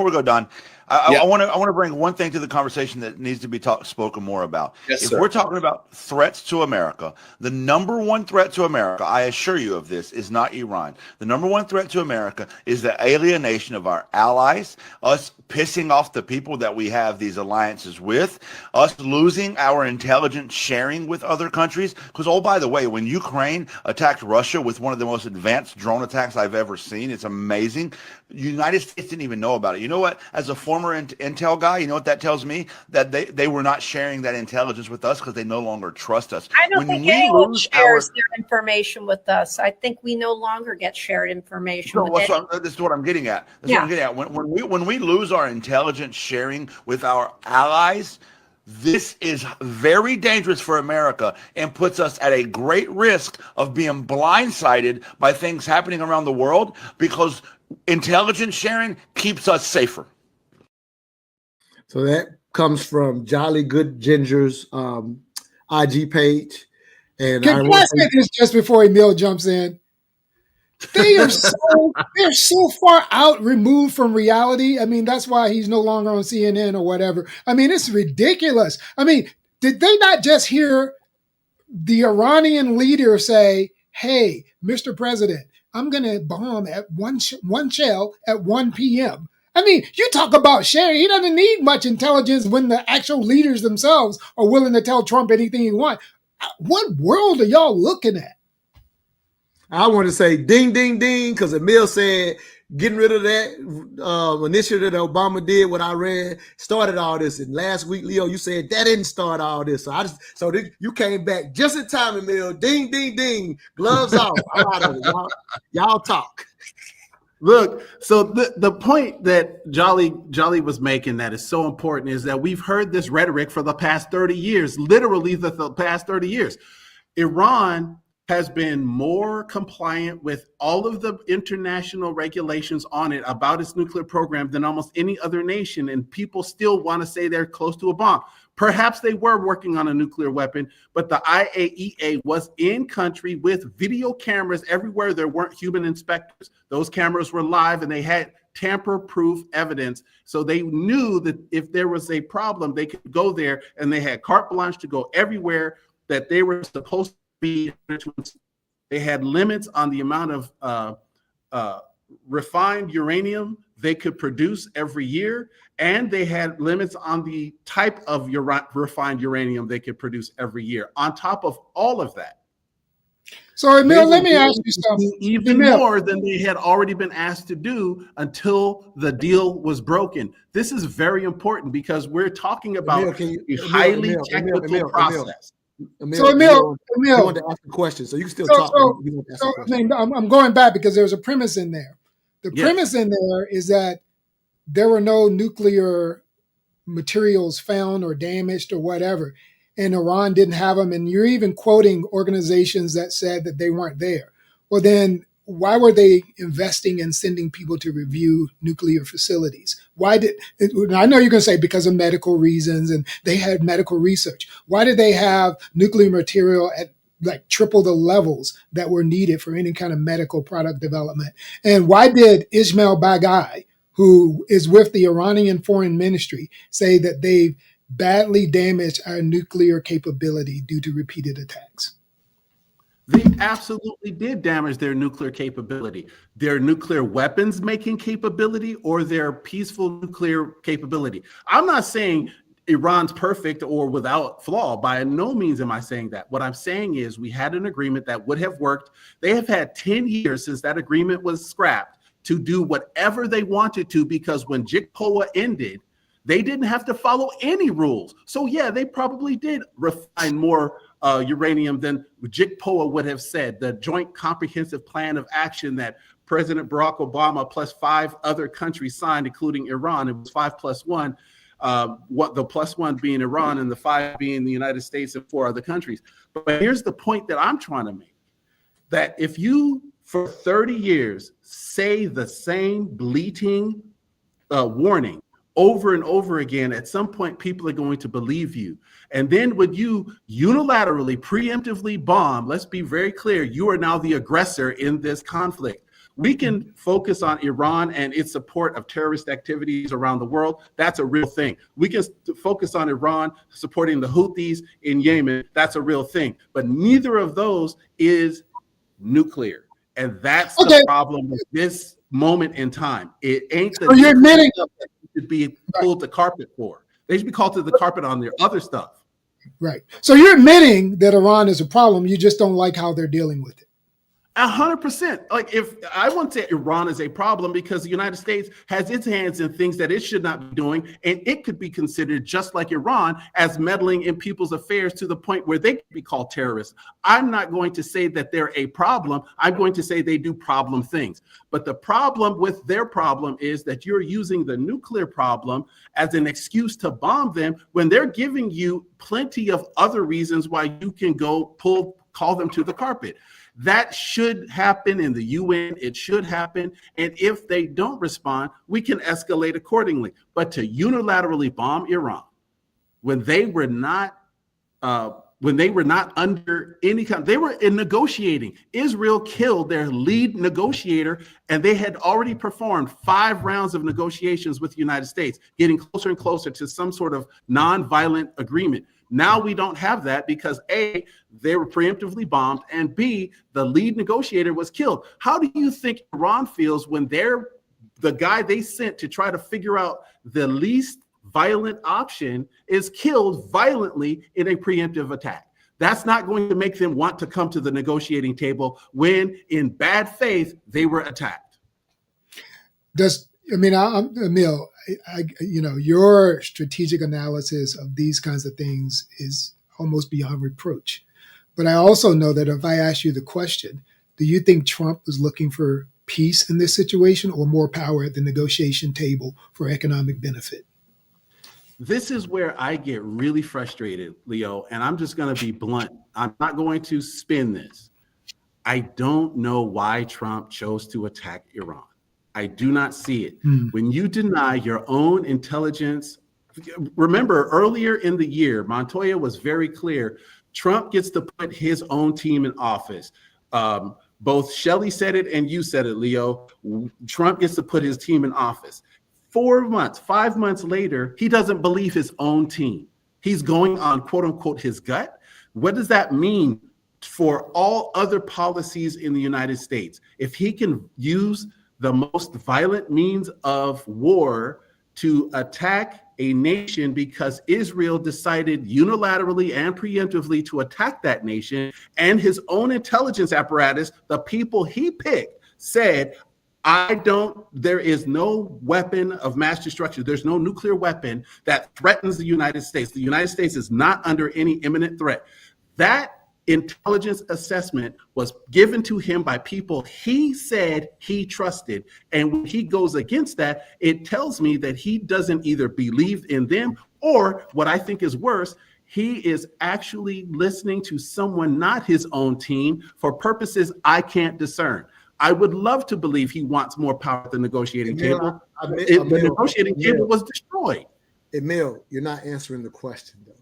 we go, Don. I want to bring one thing to the conversation that needs to be spoken more about. Yes, if sir. we're talking about threats to America, the number one threat to America, I assure you of this, is not Iran. The number one threat to America is the alienation of our allies, us pissing off the people that we have these alliances with, us losing our intelligence sharing with other countries. Because, oh, by the way, when Ukraine attacked Russia with one of the most advanced drone attacks I've ever seen, it's amazing. The United States didn't even know about it. You know what? As a former intel guy, you know what that tells me? That they were not sharing that intelligence with us because they no longer trust us. I don't think anyone shares their information with us. I think we no longer get shared information. This is what I'm getting at. When we lose our intelligence sharing with our allies, this is very dangerous for America and puts us at a great risk of being blindsided by things happening around the world, because intelligence sharing keeps us safer. So that comes from Jolly Good Ginger's IG page. And Can I say this just before Emil jumps in? They're so far out removed from reality. I mean, that's why he's no longer on CNN or whatever. I mean, it's ridiculous. I mean, did they not just hear the Iranian leader say, "Hey, Mr. President, I'm going to bomb at one shell at 1 p.m." I mean, you talk about sharing. He doesn't need much intelligence when the actual leaders themselves are willing to tell Trump anything he wants. What world are y'all looking at? I want to say ding, ding, ding, because Emil said getting rid of that initiative that Obama did with Iran started all this. And last week, Leo, you said that didn't start all this. So you came back just in time, Emil. Ding, ding, ding. Gloves off. I'm out of it. Y'all talk. Look, so the point that Jolly was making that is so important is that we've heard this rhetoric for the past 30 years, literally the past 30 years. Iran has been more compliant with all of the international regulations on it about its nuclear program than almost any other nation, and people still want to say they're close to a bomb. Perhaps they were working on a nuclear weapon, but the IAEA was in country with video cameras everywhere. There weren't human inspectors. Those cameras were live and they had tamper-proof evidence. So they knew that if there was a problem, they could go there, and they had carte blanche to go everywhere that they were supposed to be. They had limits on the amount of refined uranium they could produce every year, and they had limits on the type of refined uranium they could produce every year. On top of all of that, so Emil, let me ask you something. Even more than they had already been asked to do until the deal was broken. This is very important because we're talking about a highly technical process. So Emil, I wanted to ask a question, so you can still talk. I'm going back because there's a premise in there. The premise in there is that there were no nuclear materials found or damaged or whatever, and Iran didn't have them. And you're even quoting organizations that said that they weren't there. Well, then why were they investing and sending people to review nuclear facilities? Why did, I know you're going to say because of medical reasons, and they had medical research. Why did they have nuclear material at like triple the levels that were needed for any kind of medical product development? And why did Ismail Baghai, who is with the Iranian Foreign Ministry, say that they've badly damaged our nuclear capability due to repeated attacks? They absolutely did damage their nuclear capability, their nuclear weapons making capability, or their peaceful nuclear capability. I'm not saying Iran's perfect or without flaw. By no means am I saying that. What I'm saying is we had an agreement that would have worked. They have had 10 years since that agreement was scrapped to do whatever they wanted to, because when JCPOA ended, they didn't have to follow any rules. So yeah, they probably did refine more uranium than JCPOA would have said. The Joint Comprehensive Plan of Action that President Barack Obama plus 5 other countries signed, including Iran, it was 5+1. What the +1 being Iran and the 5 being the United States and 4 other countries. But here's the point that I'm trying to make, that if you for 30 years say the same bleating warning over and over again, at some point people are going to believe you. And then when you unilaterally, preemptively bomb, let's be very clear, you are now the aggressor in this conflict. We can focus on Iran and its support of terrorist activities around the world. That's a real thing. We can focus on Iran supporting the Houthis in Yemen. That's a real thing. But neither of those is nuclear. And that's the problem with this moment in time. It ain't the you're admitting stuff that should be pulled the carpet for. They should be called to the carpet on their other stuff. Right. So you're admitting that Iran is a problem. You just don't like how they're dealing with it. 100%. Like, if I wouldn't say Iran is a problem, because the United States has its hands in things that it should not be doing, and it could be considered, just like Iran, as meddling in people's affairs to the point where they could be called terrorists. I'm not going to say that they're a problem. I'm going to say they do problem things. But the problem with their problem is that you're using the nuclear problem as an excuse to bomb them when they're giving you plenty of other reasons why you can go call them to the carpet. That should happen in the UN. It should happen. And if they don't respond, we can escalate accordingly. But to unilaterally bomb Iran when they were not under any kind, they were in negotiating. Israel killed their lead negotiator, and they had already performed 5 rounds of negotiations with the United States, getting closer and closer to some sort of non-violent agreement. Now we don't have that because A, they were preemptively bombed, and B, the lead negotiator was killed. How do you think Iran feels when the guy they sent to try to figure out the least violent option is killed violently in a preemptive attack? That's not going to make them want to come to the negotiating table when, in bad faith, they were attacked. Emil, your strategic analysis of these kinds of things is almost beyond reproach. But I also know that if I ask you the question, do you think Trump was looking for peace in this situation or more power at the negotiation table for economic benefit? This is where I get really frustrated, Leo, and I'm just going to be blunt. I'm not going to spin this. I don't know why Trump chose to attack Iran. I do not see it. When you deny your own intelligence remember earlier in the year, Montoya was very clear. Trump gets to put his own team in office. Both Shelley said it and you said it, Leo. Trump gets to put his team in office. 4 months, 5 months later, he doesn't believe his own team. He's going on, quote unquote, his gut. What does that mean for all other policies in the United States? If he can use the most violent means of war to attack a nation because Israel decided unilaterally and preemptively to attack that nation, and his own intelligence apparatus, the people he picked, said, there is no weapon of mass destruction. There's no nuclear weapon that threatens the United States. The United States is not under any imminent threat. That intelligence assessment was given to him by people he said he trusted. And when he goes against that, it tells me that he doesn't either believe in them, or what I think is worse, he is actually listening to someone not his own team for purposes I can't discern. I would love to believe he wants more power at the negotiating table. The negotiating table was destroyed. Emil, you're not answering the question, though.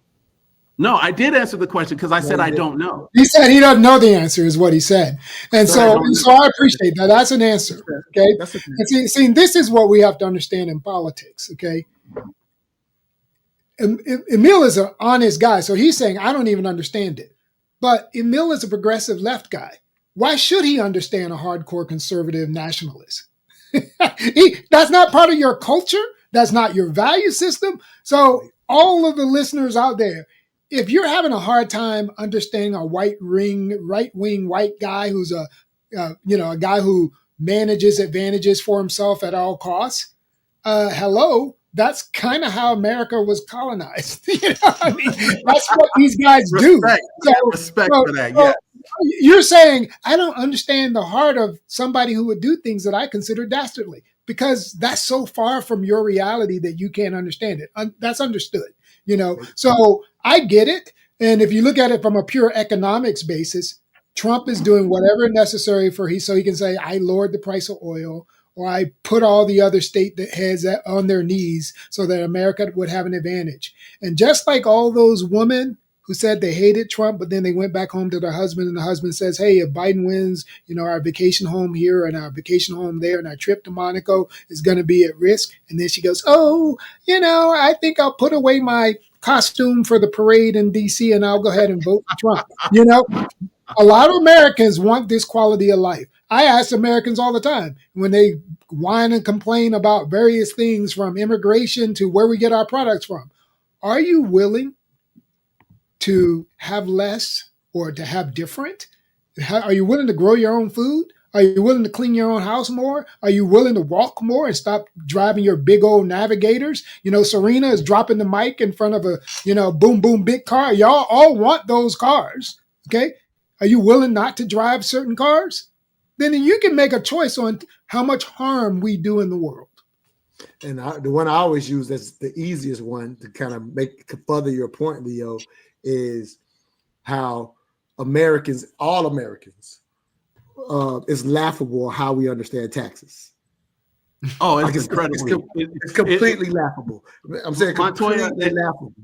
No, I did answer the question because I said I don't know. He said he doesn't know the answer is what he said. And so I appreciate that. That's an answer. Okay. And see, this is what we have to understand in politics. Okay. Emil is an honest guy. So he's saying, I don't even understand it. But Emil is a progressive left guy. Why should he understand a hardcore conservative nationalist? That's not part of your culture. That's not your value system. So all of the listeners out there, if you're having a hard time understanding a right-wing white guy who's a guy who manages advantages for himself at all costs, hello, that's kind of how America was colonized. I mean, that's what these guys do. Respect for that. Yeah. You're saying I don't understand the heart of somebody who would do things that I consider dastardly, because that's so far from your reality that you can't understand it. That's understood. So I get it. And if you look at it from a pure economics basis, Trump is doing whatever necessary so he can say, I lowered the price of oil, or I put all the other state heads on their knees so that America would have an advantage. And just like all those women who said they hated Trump, but then they went back home to their husband, and the husband says, hey, if Biden wins, our vacation home here and our vacation home there and our trip to Monaco is going to be at risk. And then she goes, I think I'll put away my costume for the parade in D.C. and I'll go ahead and vote for Trump. A lot of Americans want this quality of life. I ask Americans all the time when they whine and complain about various things, from immigration to where we get our products from. Are you willing to have less or to have different? Are you willing to grow your own food? Are you willing to clean your own house more? Are you willing to walk more and stop driving your big old Navigators? Serena is dropping the mic in front of a, boom, boom, big car. Y'all all want those cars. Okay. Are you willing not to drive certain cars? Then you can make a choice on how much harm we do in the world. And the one I always use that's the easiest one to kind of further your point, Leo, is how all Americans, it's laughable how we understand taxes. Oh, it's incredible. It's completely laughable. I'm saying completely laughable.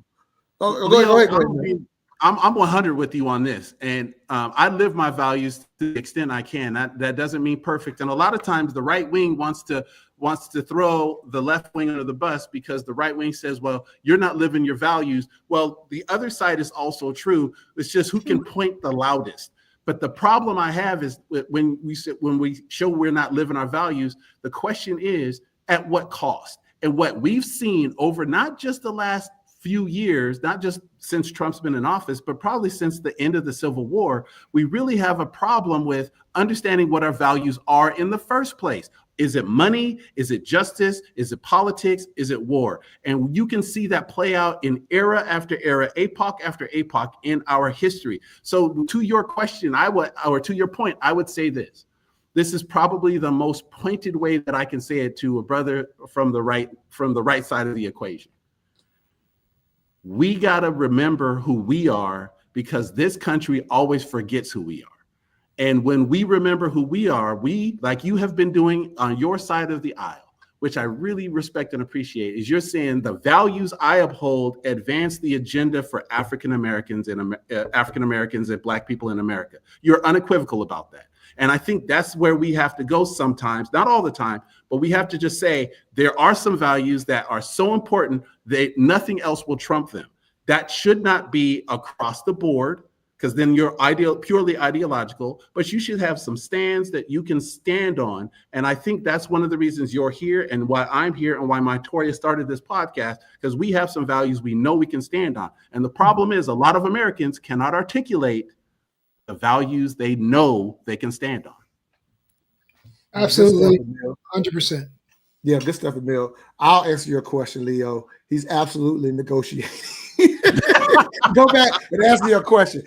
Go ahead. I'm 100 with you on this, and I live my values to the extent I can. That doesn't mean perfect, and a lot of times the right wing wants to throw the left wing under the bus because the right wing says, well, you're not living your values. Well, the other side is also true. It's just who can point the loudest. But the problem I have is when we show we're not living our values, the question is at what cost? And what we've seen over not just the last few years, not just since Trump's been in office, but probably since the end of the Civil War, we really have a problem with understanding what our values are in the first place. Is it money? Is it justice? Is it politics? Is it war? And you can see that play out in era after era, epoch after epoch in our history. So to your question, to your point, I would say this. This is probably the most pointed way that I can say it to a brother from the right side of the equation. We got to remember who we are, because this country always forgets who we are. And when we remember who we are, we, like you have been doing on your side of the aisle, which I really respect and appreciate, is you're saying the values I uphold advance the agenda for African Americans and Black people in America. You're unequivocal about that. And I think that's where we have to go sometimes, not all the time, but we have to just say there are some values that are so important that nothing else will trump them. That should not be across the board, because then you're purely ideological, but you should have some stands that you can stand on. And I think that's one of the reasons you're here and why I'm here and why Montoya started this podcast, because we have some values we know we can stand on. And the problem is a lot of Americans cannot articulate the values they know they can stand on. Absolutely, 100%. Yeah, good stuff, Emil. I'll answer your question, Leo. He's absolutely negotiating. Go back and answer your question.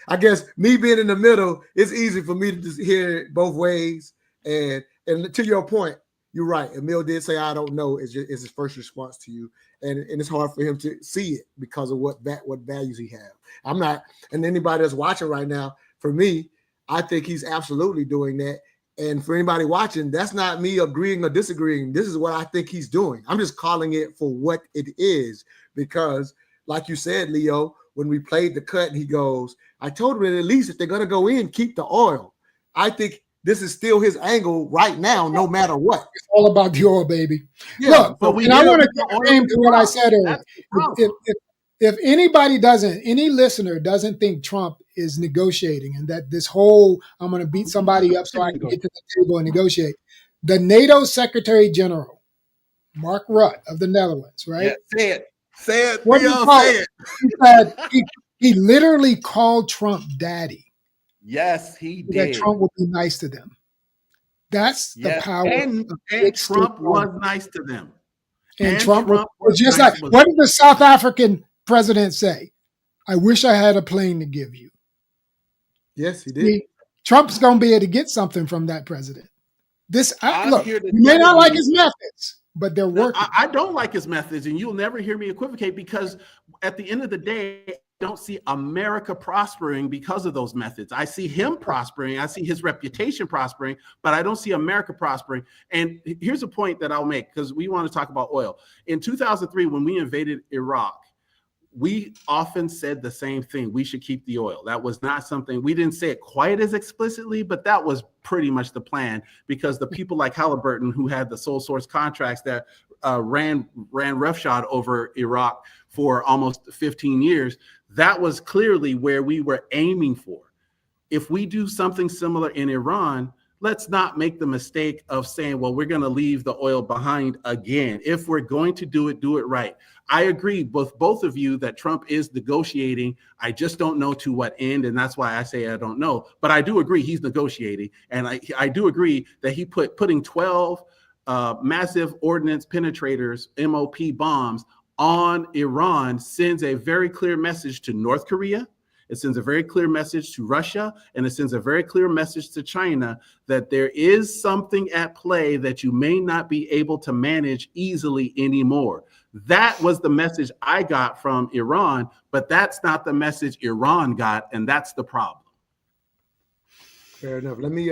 I guess me being in the middle, it's easy for me to just hear it both ways. And to your point, you're right. Emil did say, I don't know, is his first response to you. And it's hard for him to see it because of what values he has. I'm not, and anybody that's watching right now, for me, I think he's absolutely doing that. And for anybody watching, that's not me agreeing or disagreeing. This is what I think he's doing. I'm just calling it for what it is, because like you said, Leo, when we played the cut and he goes, I told him that at least if they're going to go in, keep the oil. I think this is still his angle right now, no matter what. It's all about the oil, baby. Yeah, look, but I want to claim to what I said earlier. If any listener doesn't think Trump is negotiating and that this whole, I'm going to beat somebody up so I can get to the table and negotiate, the NATO Secretary General, Mark Rutte of the Netherlands, right? Yeah, say it. What did he call it? He said he literally called Trump daddy. Yes, he did. That Trump would be nice to them. That's the power. And Trump was nice to them. And Trump was just nice, like, what did the South African president say? I wish I had a plane to give you. Yes, he did. Trump's going to be able to get something from that president. Look, you may not like his methods, but they're working. I don't like his methods, and you'll never hear me equivocate, because at the end of the day, I don't see America prospering because of those methods. I see him prospering. I see his reputation prospering, but I don't see America prospering. And here's a point that I'll make, because we want to talk about oil. In 2003, when we invaded Iraq, we often said the same thing. We should keep the oil. That was not something, we didn't say it quite as explicitly, but that was pretty much the plan, because the people like Halliburton, who had the sole source contracts that ran roughshod over Iraq for almost 15 years, that was clearly where we were aiming for. If we do something similar in Iran, let's not make the mistake of saying, well, we're going to leave the oil behind again. If we're going to do it right. I agree with both of you that Trump is negotiating. I just don't know to what end, and that's why I say I don't know. But I do agree he's negotiating, and I do agree that he putting 12 massive ordnance penetrators, MOP bombs, on Iran sends a very clear message to North Korea. It sends a very clear message to Russia, and it sends a very clear message to China that there is something at play that you may not be able to manage easily anymore. That was the message I got from Iran, but that's not the message Iran got, and that's the problem. Fair enough. Let me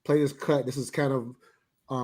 play this cut. This is kind of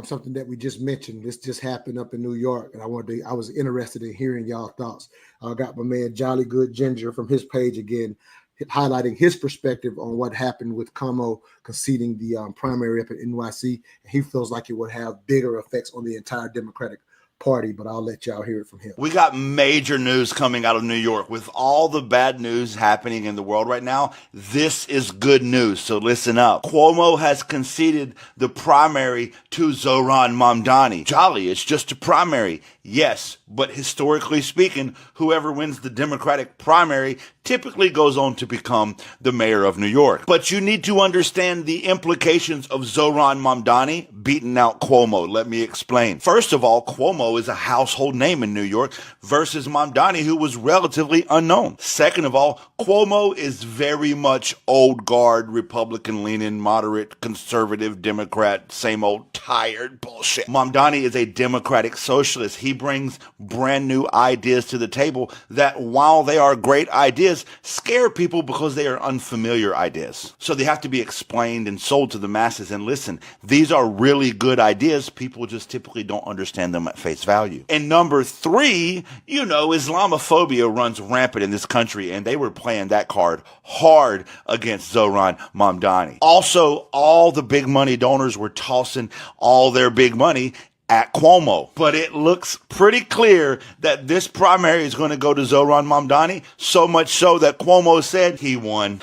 something that we just mentioned. This just happened up in New York, and I was interested in hearing y'all thoughts. I got my man Jolly Good Ginger from his page again, highlighting his perspective on what happened with Cuomo conceding the primary up at NYC. And he feels like it would have bigger effects on the entire Democratic Party, but I'll let y'all hear it from him. We got major news coming out of New York. With all the bad news happening in the world right now, this is good news, so listen up. Cuomo has conceded the primary to Zohran Mamdani. Jolly, it's just a primary. Yes, but historically speaking, whoever wins the Democratic primary typically goes on to become the mayor of New York. But you need to understand the implications of Zohran Mamdani beating out Cuomo. Let me explain. First of all, Cuomo is a household name in New York versus Mamdani, who was relatively unknown. Second of all, Cuomo is very much old guard, Republican-leaning, moderate, conservative, Democrat, same old tired bullshit. Mamdani is a Democratic socialist. He brings brand new ideas to the table that, while they are great ideas, scare people because they are unfamiliar ideas. So they have to be explained and sold to the masses. And listen, these are really good ideas. People just typically don't understand them at face value. And number three, Islamophobia runs rampant in this country, and they were playing that card hard against Zohran Mamdani. Also, all the big money donors were tossing all their big money at Cuomo. But it looks pretty clear that this primary is going to go to Zohran Mamdani, so much so that Cuomo said he won.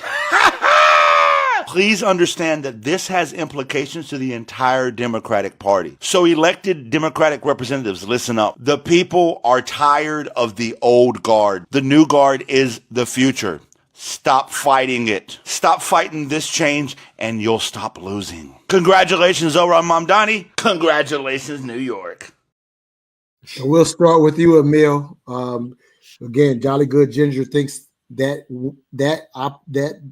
Please understand that this has implications to the entire Democratic Party. So elected Democratic representatives, listen up. The people are tired of the old guard. The new guard is the future. Stop fighting it. Stop fighting this change and you'll stop losing. Congratulations, Zohran Mamdani. Congratulations, New York. We'll start with you, Emil. Again, Jolly Good Ginger thinks that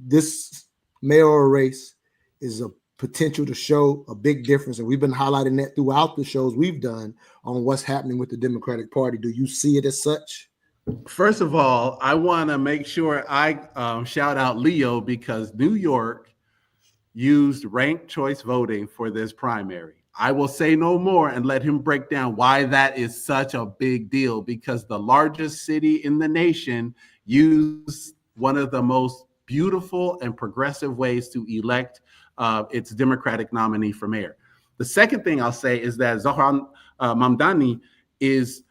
this mayoral race is a potential to show a big difference, and we've been highlighting that throughout the shows we've done on what's happening with the Democratic Party. Do you see it as such? First of all, I want to make sure I shout out Leo, because New York used ranked choice voting for this primary. I will say no more and let him break down why that is such a big deal, because the largest city in the nation used one of the most beautiful and progressive ways to elect its Democratic nominee for mayor. The second thing I'll say is that Zohran Mamdani is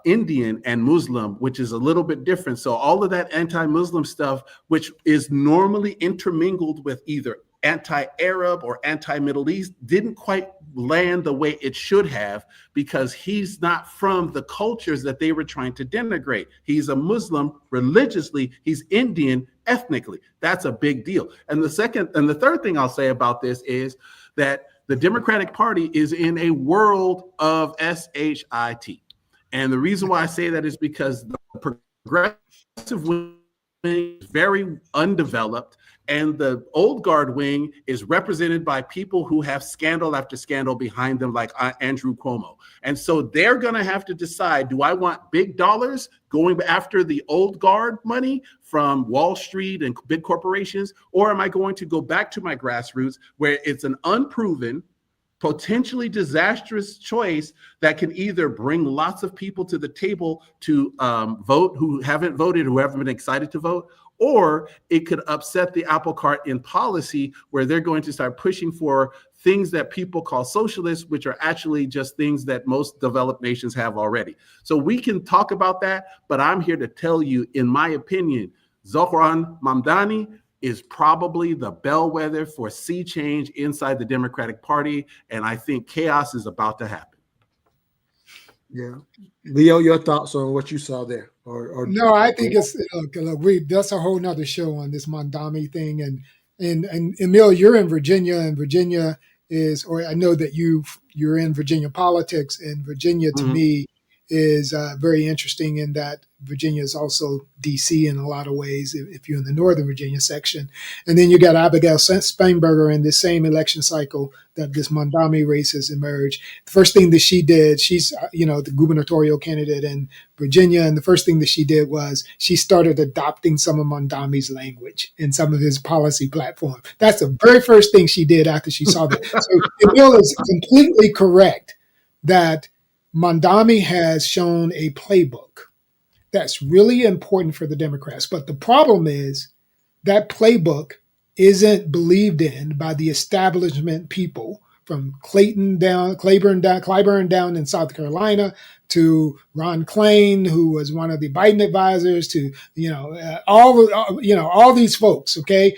Indian and Muslim, which is a little bit different. So all of that anti-Muslim stuff, which is normally intermingled with either anti-Arab or anti-Middle East, didn't quite land the way it should have, because he's not from the cultures that they were trying to denigrate. He's a Muslim religiously, he's Indian ethnically. That's a big deal. And the third thing I'll say about this is that the Democratic Party is in a world of SHIT. And the reason why I say that is because the progressive wing is very undeveloped, and the old guard wing is represented by people who have scandal after scandal behind them, like Andrew Cuomo. And so they're going to have to decide, do I want big dollars going after the old guard money from Wall Street and big corporations, or am I going to go back to my grassroots where it's an unproven, potentially disastrous choice that can either bring lots of people to the table to vote who haven't voted, who haven't been excited to vote, or it could upset the apple cart in policy, where they're going to start pushing for things that people call socialists, which are actually just things that most developed nations have already. So we can talk about that, but I'm here to tell you, in my opinion, Zohran Mamdani is probably the bellwether for sea change inside the Democratic Party, and I think chaos is about to happen. Yeah, Leo, your thoughts on what you saw there? Or no, I think it's that's a whole nother show on this Mamdani thing, and Emil, you're in Virginia, and Virginia is, or I know that you're in Virginia politics, and Virginia to me is very interesting in that Virginia is also DC in a lot of ways, if you're in the Northern Virginia section. And then you got Abigail Spanberger in the same election cycle that this Mamdani race has emerged. The first thing that she did, she's the gubernatorial candidate in Virginia, and the first thing that she did was she started adopting some of Mamdani's language in some of his policy platform. That's the very first thing she did after she saw that. So Emil is completely correct that Mamdani has shown a playbook that's really important for the Democrats. But the problem is that playbook isn't believed in by the establishment people, from Clayburn down in South Carolina to Ron Klain, who was one of the Biden advisors, to all these folks, okay,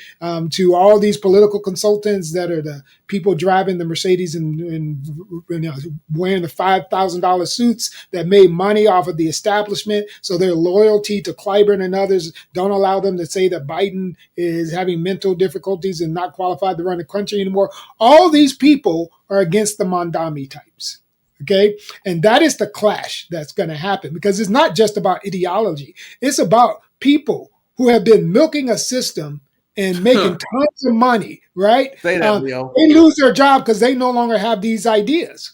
to all these political consultants that are the people driving the Mercedes and wearing the $5,000 suits that made money off of the establishment. So their loyalty to Clyburn and others don't allow them to say that Biden is having mental difficulties and not qualified to run the country anymore. All these people are against the Mamdani types. Okay. And that is the clash that's going to happen, because it's not just about ideology. It's about people who have been milking a system and making tons of money, right? Say that, Leo. They lose their job because they no longer have these ideas.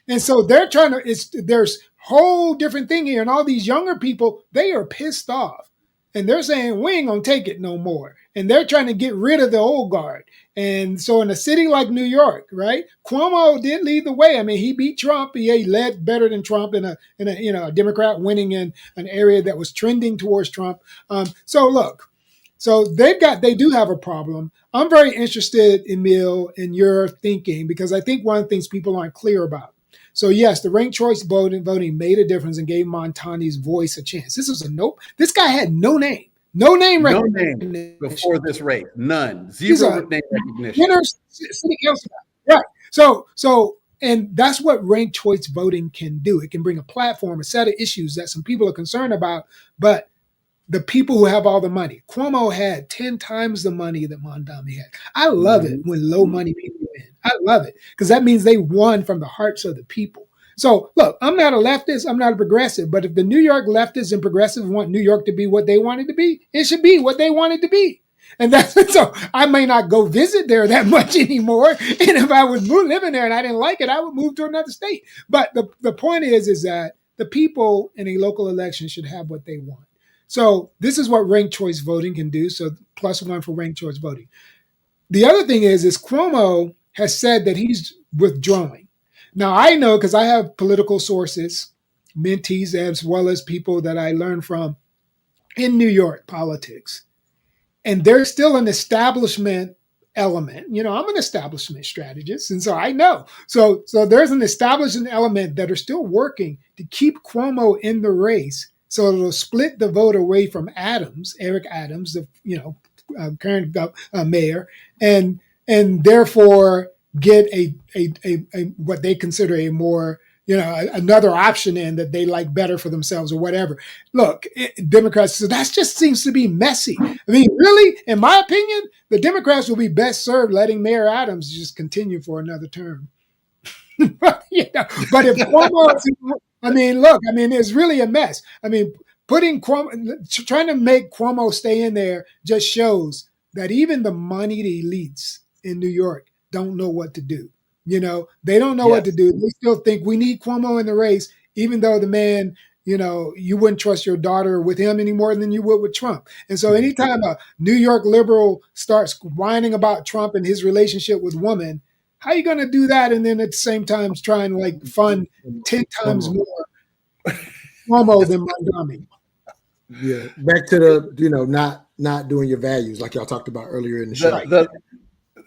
And so they're trying to, there's whole different thing here. And all these younger people, they are pissed off. And they're saying, we ain't going to take it no more. And they're trying to get rid of the old guard. And so in a city like New York, right, Cuomo did lead the way. I mean, he beat Trump. He led better than Trump in a Democrat winning in an area that was trending towards Trump. So look, so they do have a problem. I'm very interested, Emil, in your thinking, because I think one of the things people aren't clear about. So yes, the ranked choice voting made a difference and gave Mamdani's voice a chance. This guy had no name. No name before this race. None. Zero name recognition. Winner, city council. Right. So, and that's what ranked choice voting can do. It can bring a platform, a set of issues that some people are concerned about, but the people who have all the money. Cuomo had 10 times the money that Mamdani had. I love it when low money people win. I love it because that means they won from the hearts of the people. So look, I'm not a leftist, I'm not a progressive, but if the New York leftists and progressives want New York to be what they want it to be, it should be what they want it to be. And that's so I may not go visit there that much anymore. And if I was living there and I didn't like it, I would move to another state. But the point is that the people in a local election should have what they want. So this is what ranked choice voting can do. So +1 for ranked choice voting. The other thing is Cuomo has said that he's withdrawing. Now, I know because I have political sources, mentees, as well as people that I learn from in New York politics. And there's still an establishment element. You know, I'm an establishment strategist, and so I know. So there's an establishment element that are still working to keep Cuomo in the race. So it'll split the vote away from Eric Adams, the current mayor, and therefore get a what they consider a more, another option in that they like better for themselves or whatever. Look, Democrats, so that just seems to be messy. I mean, really, in my opinion, the Democrats will be best served letting Mayor Adams just continue for another term. But if Cuomo, it's really a mess. I mean, putting Cuomo, trying to make Cuomo stay in there just shows that even the moneyed elites in New York don't know what to do. They don't know what to do. They still think we need Cuomo in the race, even though the man, you wouldn't trust your daughter with him any more than you would with Trump. And so anytime a New York liberal starts whining about Trump and his relationship with women, how are you going to do that? And then at the same time try and fund 10 times more Cuomo than Mamdani. Yeah. Back to the, not doing your values like y'all talked about earlier in the show.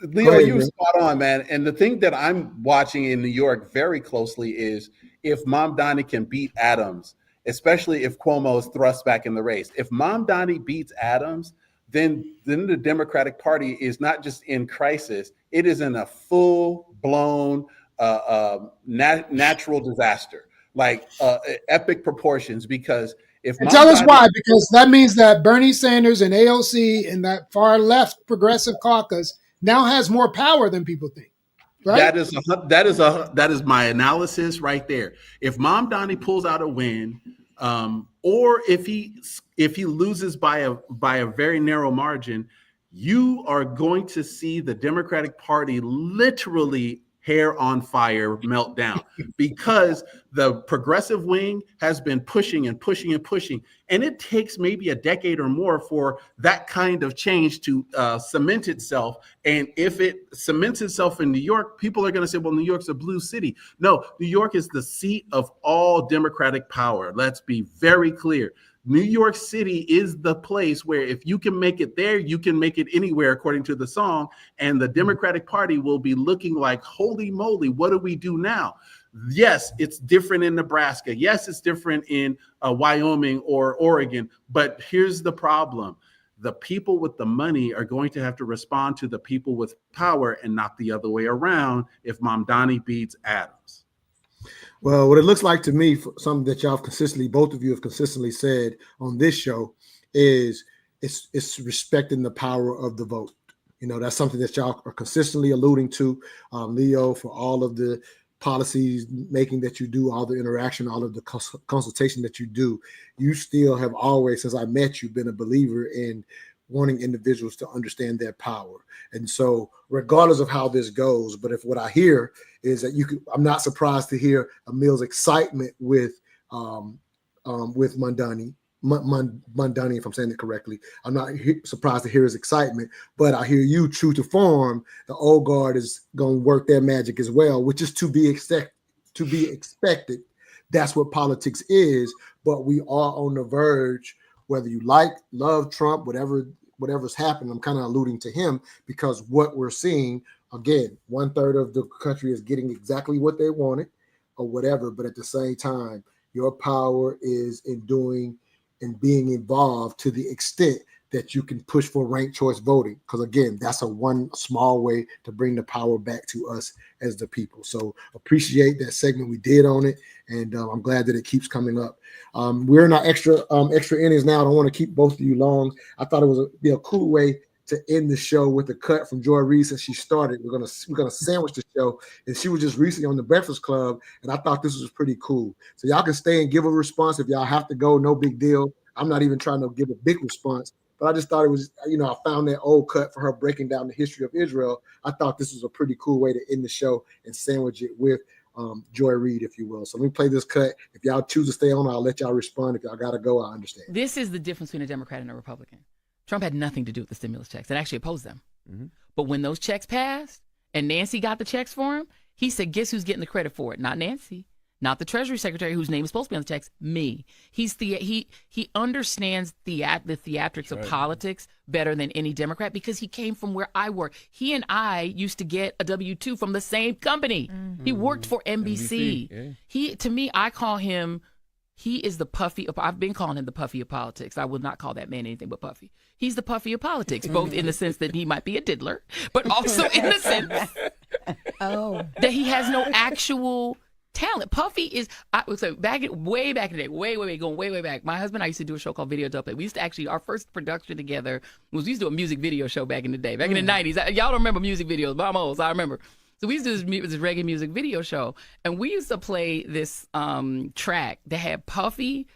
Leo, you were spot on, man. And the thing that I'm watching in New York very closely is if Mamdani can beat Adams, especially if Cuomo is thrust back in the race. If Mamdani beats Adams, then the Democratic Party is not just in crisis, it is in a full-blown natural disaster, epic proportions, because if Mamdani, tell us why, because that means that Bernie Sanders and AOC and that far left progressive caucus now has more power than people think. Right? That is my analysis right there. If Mamdani pulls out a win, or if he loses by a very narrow margin, you are going to see the Democratic Party literally hair on fire melt down, because the progressive wing has been pushing and pushing and pushing. And it takes maybe a decade or more for that kind of change to cement itself. And if it cements itself in New York, people are going to say, well, New York's a blue city. No, New York is the seat of all Democratic power. Let's be very clear. New York City is the place where if you can make it there, you can make it anywhere, according to the song. And the Democratic Party will be looking like, holy moly, what do we do now? Yes, it's different in Nebraska. Yes, it's different in Wyoming or Oregon. But here's the problem. The people with the money are going to have to respond to the people with power and not the other way around if Mamdani beats Adams. Well, what it looks like to me, something that y'all both of you have consistently said on this show, is it's respecting the power of the vote. That's something that y'all are consistently alluding to, Leo, for all of the policies making that you do, all the interaction, all of the consultation that you do. You still have always, since I met you, been a believer in wanting individuals to understand their power. And so regardless of how this goes, but if what I hear is that I'm not surprised to hear Emil's excitement with Mamdani, if I'm saying it correctly. I'm not surprised to hear his excitement, but I hear you, true to form, the old guard is going to work their magic as well, which is to be expected. That's what politics is, but we are on the verge, whether you love Trump, whatever's happened. I'm kind of alluding to him because what we're seeing, again, 1/3 of the country is getting exactly what they wanted or whatever, but at the same time, your power is in doing and being involved to the extent that you can push for ranked choice voting. Because again, that's one small way to bring the power back to us as the people. So appreciate that segment we did on it. And I'm glad that it keeps coming up. We're in our extra innings now. I don't want to keep both of you long. I thought it was be a cool way to end the show with a cut from Joy Reid since she started. We're gonna sandwich the show, and she was just recently on the Breakfast Club, and I thought this was pretty cool. So y'all can stay and give a response if y'all have to go. No big deal. I'm not even trying to give a big response, but I just thought it was, I found that old cut for her breaking down the history of Israel. I thought this was a pretty cool way to end the show and sandwich it with Joy Reid, if you will. So let me play this cut. If y'all choose to stay on, I'll let y'all respond. If y'all gotta go, I understand. This is the difference between a Democrat and a Republican. Trump had nothing to do with the stimulus checks and actually opposed them. Mm-hmm. But when those checks passed and Nancy got the checks for him, he said, guess who's getting the credit for it? Not Nancy, not the Treasury Secretary whose name is supposed to be on the checks, me. He understands the theatrics of politics better than any Democrat because he came from where I work. He and I used to get a W-2 from the same company. Mm-hmm. He worked for NBC. Yeah. To me, I call him, he is the Puffy of, I've been calling him the Puffy of politics. I will not call that man anything but Puffy. He's the Puffy of politics, both in the sense that he might be a diddler, but also in the sense that he has no actual talent. Puffy is, so way back in the day, going way back. My husband and I used to do a show called Video Dope. We used to actually, our first production together was, we used to do a music video show back in the day, back in the 90s. Y'all don't remember music videos, but I'm old, so I remember. So we used to do this reggae music video show, and we used to play this track that had Puffy,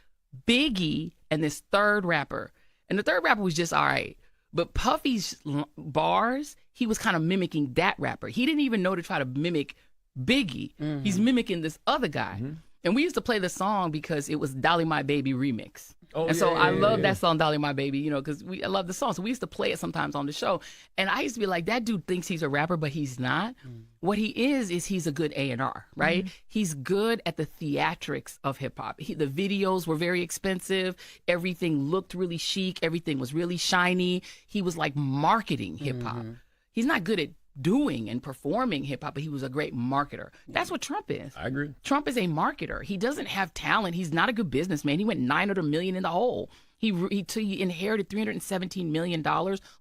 Biggie, and this third rapper. And the third rapper was just all right. But Puffy's bars, he was kind of mimicking that rapper. He didn't even know to try to mimic Biggie. Mm-hmm. He's mimicking this other guy. Mm-hmm. And we used to play the song because it was Dolly My Baby remix. Oh, and so I love that song, Dolly My Baby, because I love the song. So we used to play it sometimes on the show. And I used to be like, that dude thinks he's a rapper, but he's not. Mm. What he is he's a good A&R, right? Mm-hmm. He's good at the theatrics of hip hop. The videos were very expensive. Everything looked really chic. Everything was really shiny. He was like marketing hip hop. Mm-hmm. He's not good at doing and performing hip hop, but he was a great marketer. That's what Trump is. I agree. Trump is a marketer. He doesn't have talent. He's not a good businessman. He went $900 million in the hole. He inherited $317 million,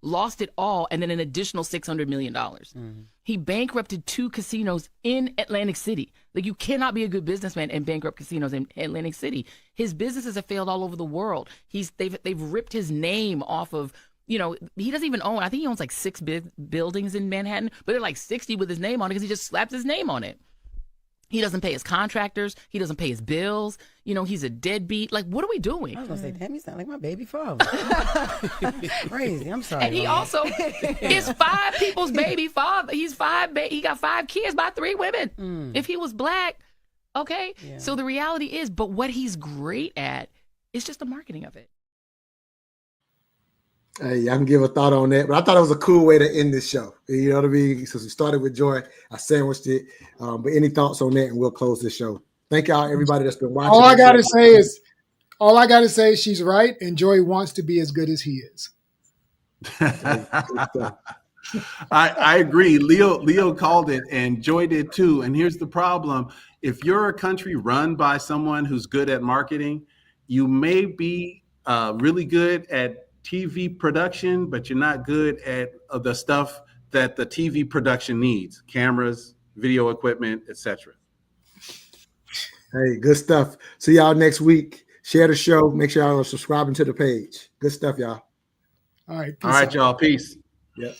lost it all, and then an additional $600 million. Mm-hmm. He bankrupted 2 casinos in Atlantic City. Like, you cannot be a good businessman and bankrupt casinos in Atlantic City. His businesses have failed all over the world. They've ripped his name off of, he doesn't even own, I think he owns like 6 big buildings in Manhattan, but they're like 60 with his name on it because he just slaps his name on it. He doesn't pay his contractors. He doesn't pay his bills. He's a deadbeat. Like, what are we doing? I was going to say, damn, you sound like my baby father. Crazy. I'm sorry. And he also is 5 people's baby father. He got 5 kids by 3 women. Mm. If he was black, okay. Yeah. So the reality is, but what he's great at is just the marketing of it. Hey, I can give a thought on that, but I thought it was a cool way to end this show. You know what I mean? So we started with Joy. I sandwiched it. But any thoughts on that, and we'll close this show. Thank y'all, everybody that's been watching. All I got to say is she's right, and Joy wants to be as good as he is. I agree. Leo called it, and Joy did too. And here's the problem. If you're a country run by someone who's good at marketing, you may be really good at TV production, but you're not good at the stuff that the TV production needs: cameras, video equipment, etc. Hey, good stuff. See y'all next week. Share the show. Make sure y'all are subscribing to the page. Good stuff, y'all. All right. All right, y'all. Peace. Yep.